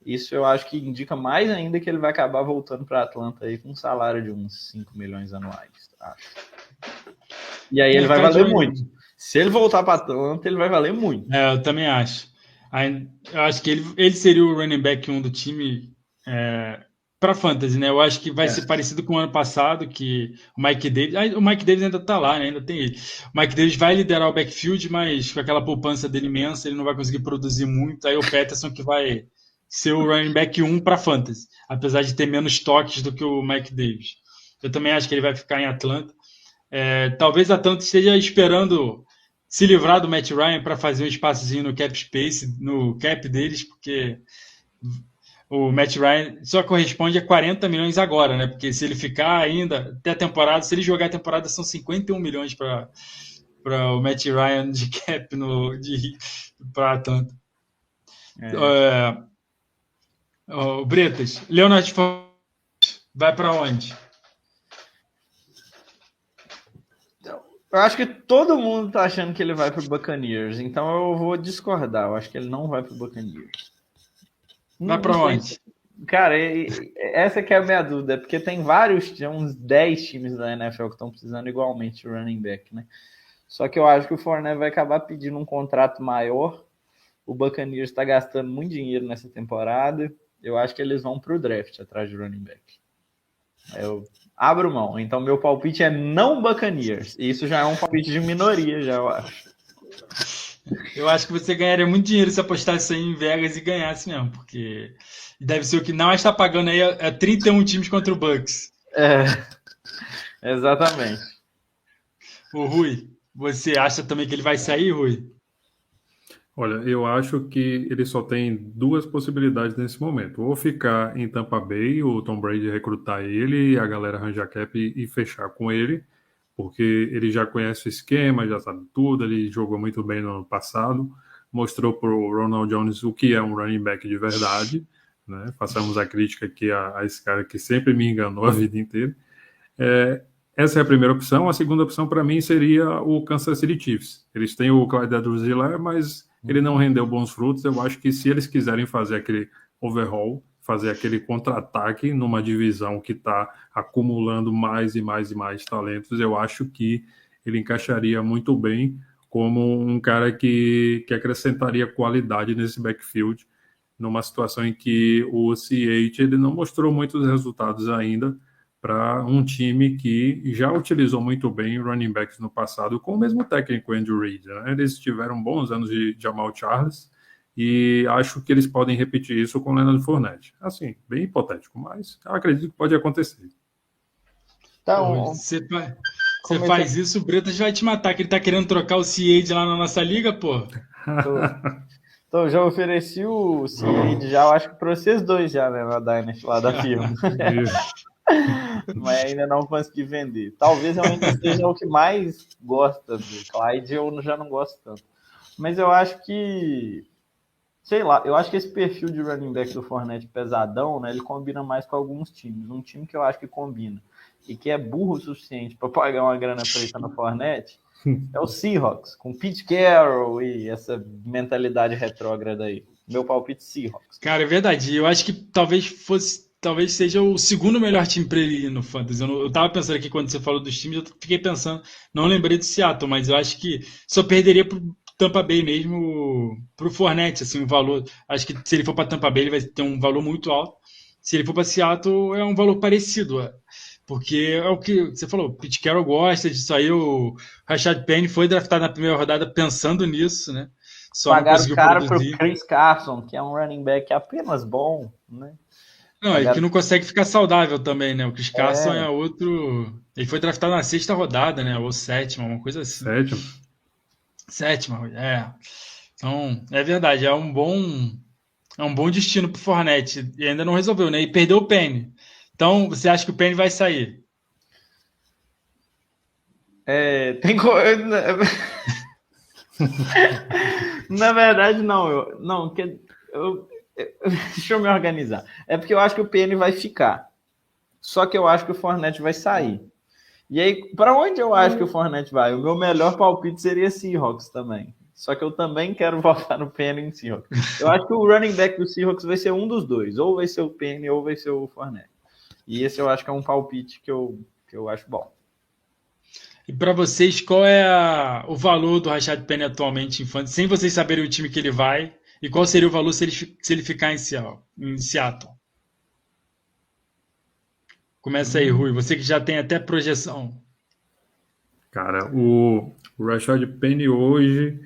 Isso eu acho que indica mais ainda que ele vai acabar voltando para Atlanta aí com um salário de uns 5 milhões anuais, acho. E aí ele vai valer muito. Se ele voltar para Atlanta, ele vai valer muito. Eu também acho. Eu acho que ele seria o running back 1 do time para fantasy, né? Eu acho que vai ser parecido com o ano passado, que o Mike Davis ainda tá lá, né? Ainda tem ele. O Mike Davis vai liderar o backfield, mas com aquela poupança dele imensa, ele não vai conseguir produzir muito. Aí o Peterson que vai ser o running back 1 para fantasy, apesar de ter menos toques do que o Mike Davis. Eu também acho que ele vai ficar em Atlanta. Talvez a Atlanta esteja esperando se livrar do Matt Ryan para fazer um espaçozinho no cap space, no cap deles, porque o Matt Ryan só corresponde a 40 milhões agora, né? Porque se ele ficar ainda até a temporada, se ele jogar a temporada, são 51 milhões para o Matt Ryan de cap para Atlanta. Bretas, Leonard Fournette vai para onde? Eu acho que todo mundo tá achando que ele vai pro Buccaneers, então eu vou discordar. Eu acho que ele não vai pro Buccaneers. Vai pra onde? Cara, essa que é a minha dúvida, porque tem uns 10 times da NFL que estão precisando igualmente de running back, né? Só que eu acho que o Fournette vai acabar pedindo um contrato maior. O Buccaneers está gastando muito dinheiro nessa temporada. Eu acho que eles vão pro draft atrás de running back. Eu abro mão. Então meu palpite é não Buccaneers. E isso já é um palpite de minoria, já eu acho. Eu acho que você ganharia muito dinheiro se apostasse aí em Vegas e ganhasse mesmo, porque deve ser o que não está pagando aí 31 times contra o Bucks. Exatamente. O Rui, você acha também que ele vai sair, Rui? Olha, eu acho que ele só tem duas possibilidades nesse momento. Ou ficar em Tampa Bay, o Tom Brady recrutar ele, a galera arranjar cap e fechar com ele, porque ele já conhece o esquema, já sabe tudo, ele jogou muito bem no ano passado, mostrou para o Ronald Jones o que é um running back de verdade, né? Façamos a crítica aqui a esse cara que sempre me enganou a vida inteira. Essa é a primeira opção. A segunda opção para mim seria o Kansas City Chiefs. Eles têm o Clyde Edwards-Helaire, mas ele não rendeu bons frutos. Eu acho que se eles quiserem fazer aquele overhaul, fazer aquele contra-ataque numa divisão que está acumulando mais e mais e mais talentos, eu acho que ele encaixaria muito bem como um cara que acrescentaria qualidade nesse backfield, numa situação em que o CH ele não mostrou muitos resultados ainda para um time que já utilizou muito bem running backs no passado, com o mesmo técnico Andrew Reid, né? Eles tiveram bons anos de Jamal Charles, e acho que eles podem repetir isso com o Leonard Fournette. Assim, bem hipotético, mas eu acredito que pode acontecer. Então, você faz isso, o Bretas vai te matar, que ele tá querendo trocar o C.A.D. lá na nossa liga, pô. Então, já ofereci o C.A.D. já, eu acho que para vocês dois já, né, na Dynasty lá da firma. Mas ainda não consegui vender. Talvez eu ainda seja o que mais gosta do Clyde, eu já não gosto tanto. Mas eu acho que sei lá, eu acho que esse perfil de running back do Fournette pesadão, né, ele combina mais com alguns times. Um time que eu acho que combina e que é burro o suficiente para pagar uma grana preta no Fournette é o Seahawks, com Pete Carroll e essa mentalidade retrógrada aí. Meu palpite Seahawks. Cara, é verdade. Eu acho que talvez seja o segundo melhor time para ele ir no Fantasy. Eu tava pensando aqui quando você falou dos times, eu fiquei pensando, não lembrei do Seattle, mas eu acho que só perderia pro Tampa Bay mesmo, pro Fournette, assim, o valor. Acho que se ele for para Tampa Bay, ele vai ter um valor muito alto. Se ele for para Seattle, é um valor parecido, porque é o que você falou, Pete Carroll gosta disso aí, o Rashad Penny foi draftado na primeira rodada pensando nisso, né? Só pagaram caro pro Chris Carson, que é um running back apenas bom, né? Não, é que não consegue ficar saudável também, né? O Chris Carson é outro. Ele foi draftado na 6ª rodada, né? Ou 7ª, uma coisa assim. 7ª, Então, é verdade, é um bom destino pro Fournette. E ainda não resolveu, né? E perdeu o Penny. Então, você acha que o Penny vai sair? Tem Na verdade, não. Deixa eu me organizar. É porque eu acho que o Penny vai ficar. Só que eu acho que o Fournette vai sair. E aí, para onde eu acho que o Fournette vai? O meu melhor palpite seria Seahawks também. Só que eu também quero votar no Penny em Seahawks. Eu acho que o running back do Seahawks vai ser um dos dois. Ou vai ser o Penny ou vai ser o Fournette. E esse eu acho que é um palpite que eu acho bom. E para vocês, qual é o valor do Rashad Penny atualmente em fantasy, sem vocês saberem o time que ele vai? E qual seria o valor se ele ficar em Seattle? Começa aí, Rui. Você que já tem até projeção. Cara, o Rashad Penny hoje,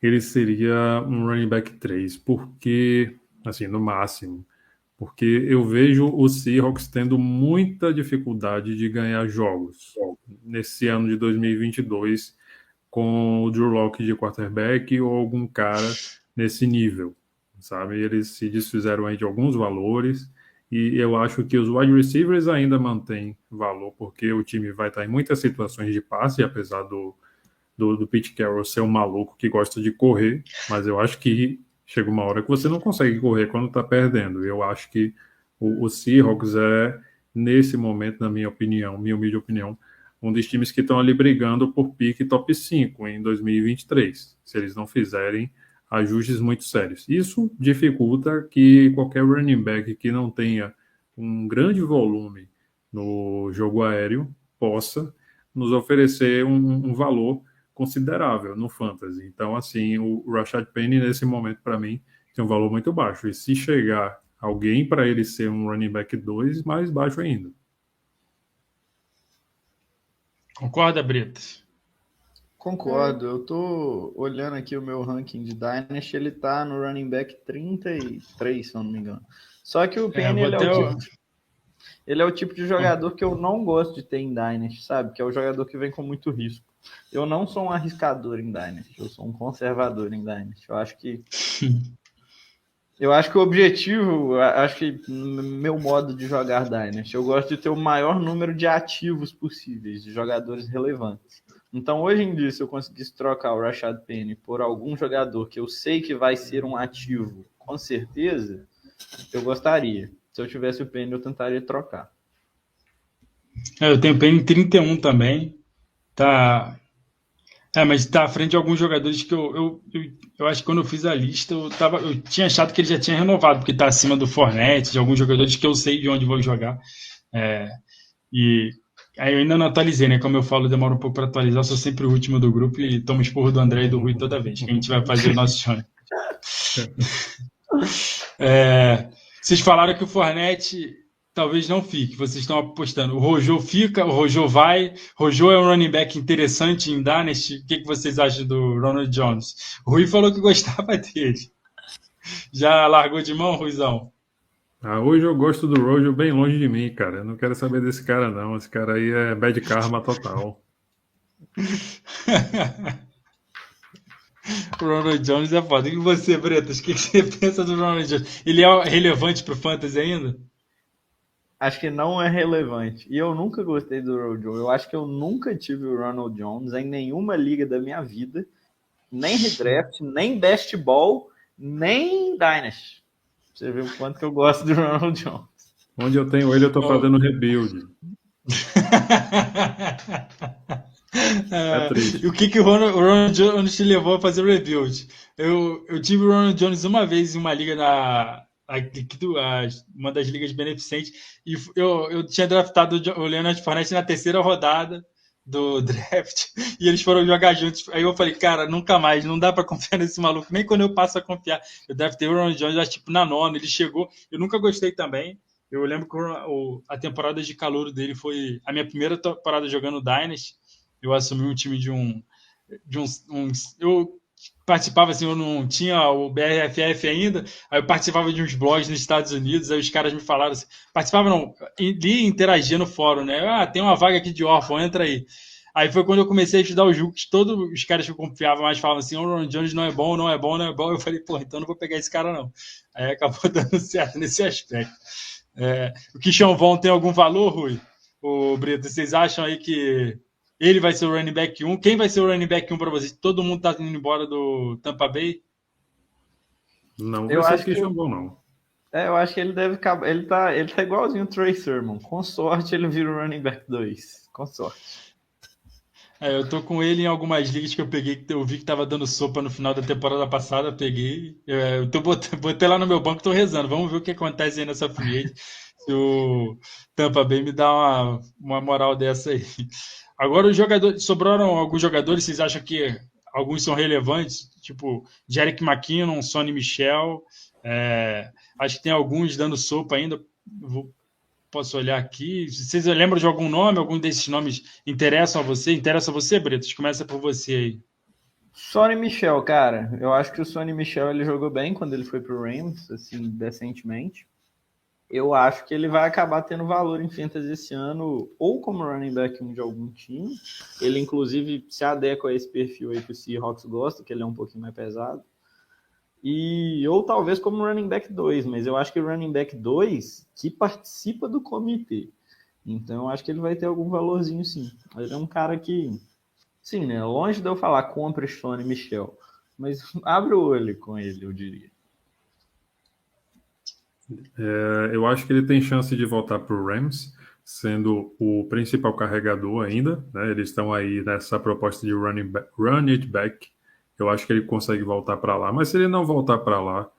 ele seria um running back 3, porque, assim, no máximo, porque eu vejo o Seahawks tendo muita dificuldade de ganhar jogos nesse ano de 2022 com o Drew Lock de quarterback ou algum cara nesse nível, sabe? Eles se desfizeram aí de alguns valores e eu acho que os wide receivers ainda mantêm valor porque o time vai estar em muitas situações de passe, apesar do Pete Carroll ser um maluco que gosta de correr, mas eu acho que chega uma hora que você não consegue correr quando está perdendo. Eu acho que o Seahawks é, nesse momento, na minha opinião, minha humilde opinião, um dos times que estão ali brigando por pique top 5 em 2023, se eles não fizerem ajustes muito sérios. Isso dificulta que qualquer running back que não tenha um grande volume no jogo aéreo possa nos oferecer um valor considerável no fantasy. Então, assim, o Rashad Penny, nesse momento, para mim, tem um valor muito baixo. E se chegar alguém para ele ser um running back 2, mais baixo ainda. Concorda, Bretas? Concordo. Eu tô olhando aqui o meu ranking de Dynasty, ele tá no running back 33, se eu não me engano. Só que o Penny, ele é o tipo de jogador que eu não gosto de ter em Dynasty, sabe? Que é o jogador que vem com muito risco. Eu não sou um arriscador em Dynasty, eu sou um conservador em Dynasty. Eu acho que o objetivo, acho que meu modo de jogar Dynasty, eu gosto de ter o maior número de ativos possíveis, de jogadores relevantes. Então, hoje em dia, se eu conseguisse trocar o Rashad Penny por algum jogador que eu sei que vai ser um ativo, com certeza, eu gostaria. Se eu tivesse o Penny, eu tentaria trocar. Eu tenho Penny em 31 também. Tá. Mas tá à frente de alguns jogadores que eu acho que quando eu fiz a lista, eu tinha achado que ele já tinha renovado, porque tá acima do Fournette, de alguns jogadores que eu sei de onde vou jogar. E aí eu ainda não atualizei, né? Como eu falo, demora um pouco para atualizar, eu sou sempre o último do grupo e tomo esporro do André e do Rui toda vez que a gente vai fazer o nosso chão. Vocês falaram que o Fournette talvez não fique, vocês estão apostando. O Rojo fica, o Rojo vai. Rojo é um running back interessante em Dynasty. O que vocês acham do Ronald Jones? O Rui falou que gostava dele. Já largou de mão, Ruizão? Hoje eu gosto do Rojo bem longe de mim, cara. Eu não quero saber desse cara, não. Esse cara aí é bad karma total. O Ronald Jones é foda. E você, Bretas, o que você pensa do Ronald Jones? Ele é relevante pro fantasy ainda? Acho que não é relevante. E eu nunca gostei do Rojo. Eu acho que eu nunca tive o Ronald Jones em nenhuma liga da minha vida. Nem redraft, nem best ball, nem Dynasty. Você vê o quanto que eu gosto do Ronald Jones. Onde eu tenho ele, eu tô fazendo rebuild. E o que o Ronald Jones te levou a fazer o rebuild? Eu tive o Ronald Jones uma vez em uma liga uma das ligas beneficentes, e eu tinha draftado o Leonard Fournette na terceira rodada do draft, e eles foram jogar juntos. Aí eu falei, cara, nunca mais, não dá pra confiar nesse maluco, nem quando eu passo a confiar. Eu draftei o Ronald Jones, acho, tipo, na nona, ele chegou, eu nunca gostei também. Eu lembro que a temporada de calouro dele foi a minha primeira temporada jogando Dynasty. Eu assumi um time eu participava, assim, eu não tinha o BRFF ainda, aí eu participava de uns blogs nos Estados Unidos, aí os caras me falaram assim, participava não, li e interagia no fórum, né? Tem uma vaga aqui de órfão, entra aí. Aí foi quando eu comecei a estudar os jogos, todos os caras que eu confiava mais falavam assim, o Ron Jones não é bom, não é bom, não é bom. Eu falei, pô, então não vou pegar esse cara não. Aí acabou dando certo nesse aspecto. O Keyshawn Vaughn tem algum valor, Rui? O Brito, vocês acham aí que ele vai ser o running back 1? Quem vai ser o running back 1 para vocês? Todo mundo tá indo embora do Tampa Bay? Não, eu acho que Keyshawn Vaughn não. Eu acho que ele deve acabar. Ele tá igualzinho o Trey Sermon. Com sorte, ele vira o running back 2. Com sorte. Eu tô com ele em algumas ligas que eu peguei, que eu vi que tava dando sopa no final da temporada passada, peguei. Eu botei lá no meu banco, tô rezando. Vamos ver o que acontece aí nessa free agent. Se o Tampa Bay me dá uma moral dessa aí. Agora, os jogadores, sobraram alguns jogadores, vocês acham que alguns são relevantes? Tipo, Jerick McKinnon, Sonny Michel. Acho que tem alguns dando sopa ainda. posso olhar aqui. Vocês lembram de algum nome? Algum desses nomes interessam a você? Interessa a você, Bretas? Começa por você aí. Sonny Michel, cara. Eu acho que o Sonny Michel ele jogou bem quando ele foi pro Rams, assim, decentemente. Eu acho que ele vai acabar tendo valor em fantasy esse ano, ou como running back de algum time. Ele, inclusive, se adequa a esse perfil aí que o Seahawks gosta, que ele é um pouquinho mais pesado. Ou talvez como running back 2, mas eu acho que o running back 2 que participa do comitê. Então, eu acho que ele vai ter algum valorzinho, sim. Ele é um cara que, sim, né? Longe de eu falar compra Sonny Michel, mas abre o olho com ele, eu diria. Eu acho que ele tem chance de voltar para o Rams, sendo o principal carregador ainda, né? Eles estão aí nessa proposta de run it back. Eu acho que ele consegue voltar para lá, mas se ele não voltar para lá,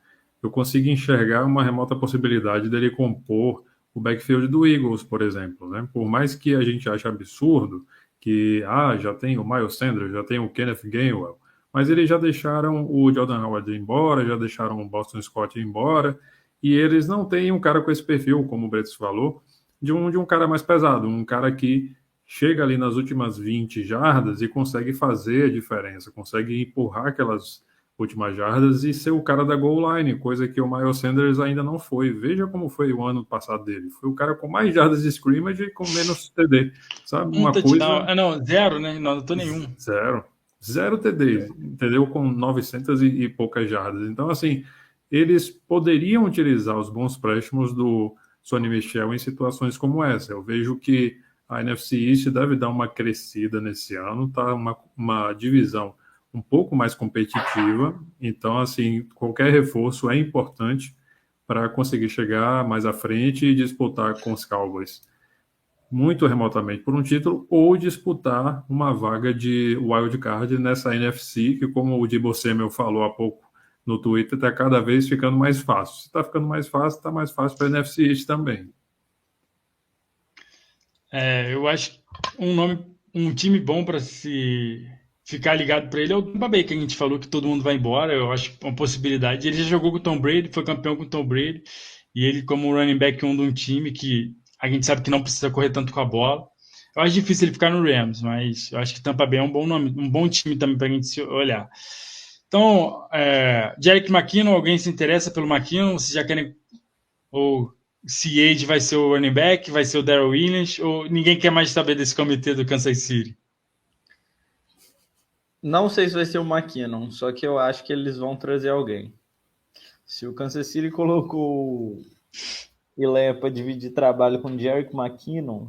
eu consigo enxergar uma remota possibilidade dele compor o backfield do Eagles, por exemplo, né? Por mais que a gente ache absurdo que já tem o Miles Sanders, já tem o Kenneth Gainwell, mas eles já deixaram o Jordan Howard embora, já deixaram o Boston Scott embora, e eles não têm um cara com esse perfil, como o Bretos falou, de um cara mais pesado, um cara que chega ali nas últimas 20 jardas e consegue fazer a diferença, consegue empurrar aquelas últimas jardas e ser o cara da goal line, coisa que o Miles Sanders ainda não foi. Veja como foi o ano passado dele. Foi o cara com mais jardas de scrimmage e com menos TD, sabe? Uma coisa... Não, zero, né? Não tô nenhum. Zero TD, entendeu? Com 900 e poucas jardas. Então, assim, eles poderiam utilizar os bons préstimos do Sonny Michel em situações como essa. Eu vejo que a NFC East deve dar uma crescida nesse ano, tá uma divisão um pouco mais competitiva. Então, assim, qualquer reforço é importante para conseguir chegar mais à frente e disputar com os Cowboys muito remotamente por um título ou disputar uma vaga de wild card nessa NFC, que, como o Deebo Samuel falou há pouco no Twitter, está cada vez ficando mais fácil. Se está ficando mais fácil, está mais fácil para a NFC East também. Eu acho que um time bom para se ficar ligado para ele é o Tampa Bay, que a gente falou que todo mundo vai embora. Eu acho uma possibilidade. Ele já jogou com o Tom Brady, foi campeão com o Tom Brady, e ele como running back de um time que a gente sabe que não precisa correr tanto com a bola. Eu acho difícil ele ficar no Rams, mas eu acho que Tampa Bay é um bom nome, um bom time também para a gente olhar. Então, Jerick McKinnon, alguém se interessa pelo McKinnon? Vocês já querem... Ou CH vai ser o running back, vai ser o Darrell Williams, ou ninguém quer mais saber desse comitê do Kansas City? Não sei se vai ser o McKinnon, só que eu acho que eles vão trazer alguém. Se o Kansas City colocou Hilaire para dividir trabalho com o Jerick McKinnon,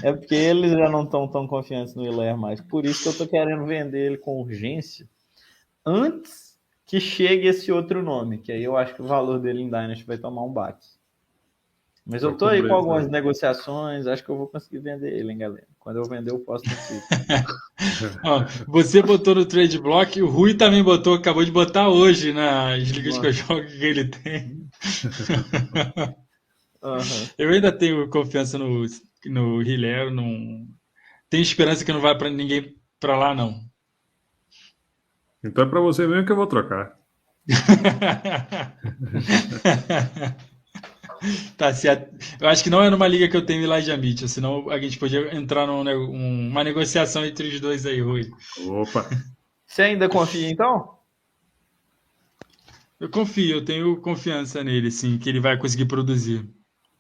é porque eles já não estão tão confiantes no Hilaire mais. Por isso que eu estou querendo vender ele com urgência antes que chegue esse outro nome, que aí eu acho que o valor dele em Dynasty vai tomar um baque. Mas eu tô aí com algumas negociações, acho que eu vou conseguir vender ele, hein, galera. Quando eu vender, eu posto no Twitter. Você botou no trade block, o Rui também acabou de botar hoje nas ligas que eu jogo que ele tem. Eu ainda tenho confiança no Hilaire, não tenho esperança que não vai para ninguém para lá, não. Então é para você mesmo que eu vou trocar. Tá certo. Eu acho que não é numa liga que eu tenho Elijah Mitchell, senão a gente podia entrar numa negociação entre os dois aí, Rui. Opa! Você ainda confia, então? Eu confio, eu tenho confiança nele, sim, que ele vai conseguir produzir.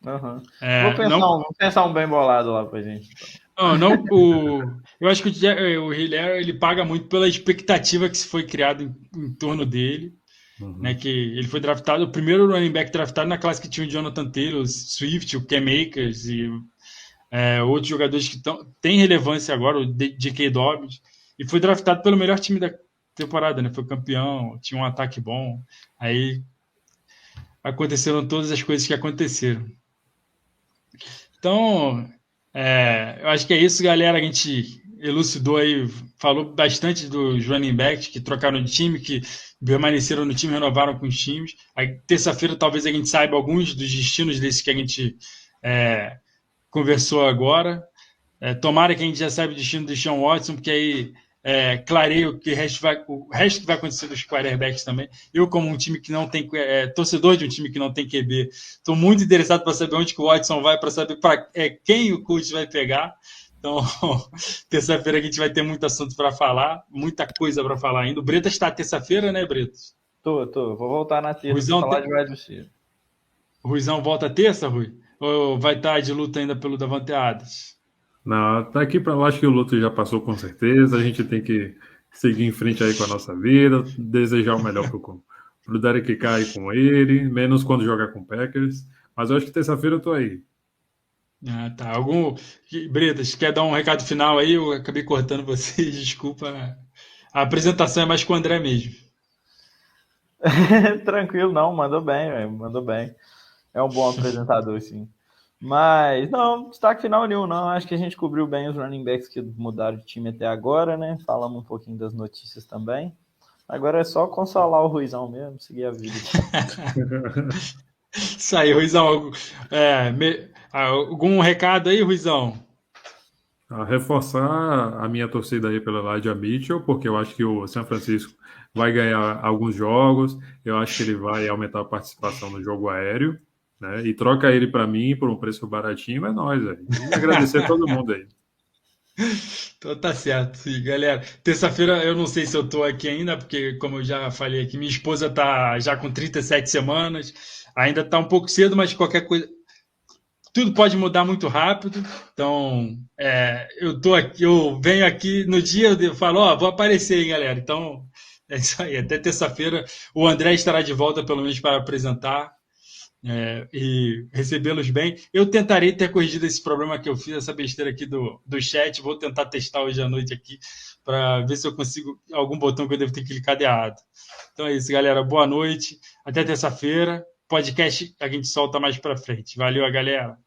Vou pensar um bem bolado lá pra gente. Então. Eu acho que o Hilaire ele paga muito pela expectativa que se foi criada em torno dele. Né, que ele foi draftado, o primeiro running back draftado na classe que tinha o Jonathan Taylor, o Swift, o Cam Akers e outros jogadores que têm relevância agora, o J.K. Dobbins, e foi draftado pelo melhor time da temporada, né? Foi campeão, tinha um ataque bom, aí aconteceram todas as coisas que aconteceram. Então, eu acho que é isso, galera. A gente elucidou aí, falou bastante dos running backs que trocaram de time, que permaneceram no time, renovaram com os times. Aí, terça-feira, talvez a gente saiba alguns dos destinos desses que a gente conversou agora. Tomara que a gente já saiba o destino do Sean Watson, porque aí clareio que o resto que vai acontecer dos quarterbacks também. Eu, como um time que não tem, torcedor de um time que não tem QB, estou muito interessado para saber onde que o Watson vai, para saber quem o coach vai pegar. Então, terça-feira a gente vai ter muito assunto para falar, muita coisa para falar ainda. O Bretas está terça-feira, né, Bretas? Tô. Vou voltar na terça para falar de wide receiver. O Ruizão volta terça, Rui? Ou vai estar de luta ainda pelo Davante Adams? Não, daqui para lá acho que o luto já passou com certeza. A gente tem que seguir em frente aí com a nossa vida, desejar o melhor pro Derek Carr com ele, menos quando jogar com Packers. Mas eu acho que terça-feira eu tô aí. Ah, tá. Bretas, quer dar um recado final aí? Eu acabei cortando vocês, desculpa. A apresentação é mais com o André mesmo. Tranquilo, não, mandou bem, véio, mandou bem. É um bom apresentador, sim. Mas, não, destaque final nenhum, não. Acho que a gente cobriu bem os running backs que mudaram de time até agora, né? Falamos um pouquinho das notícias também. Agora é só consolar o Ruizão mesmo, seguir a vida. Isso aí, Ruizão. Algum recado aí, Ruizão? Reforçar a minha torcida aí pela Elijah Mitchell, porque eu acho que o San Francisco vai ganhar alguns jogos, eu acho que ele vai aumentar a participação no jogo aéreo, né? E troca ele para mim por um preço baratinho, é nóis, velho. E agradecer a todo mundo aí. Então tá certo, sim, galera. Terça-feira eu não sei se eu tô aqui ainda, porque como eu já falei aqui, minha esposa tá já com 37 semanas, ainda tá um pouco cedo, mas qualquer coisa, tudo pode mudar muito rápido. Então, eu tô aqui, eu venho aqui no dia, eu falo, vou aparecer, hein, galera. Então, é isso aí. Até terça-feira o André estará de volta, pelo menos para apresentar. E recebê-los bem. Eu tentarei ter corrigido esse problema que eu fiz, essa besteira aqui do chat. Vou tentar testar hoje à noite aqui para ver se eu consigo algum botão que eu devo ter clicado errado. Então é isso, galera. Boa noite. Até terça-feira. Podcast a gente solta mais para frente. Valeu, galera.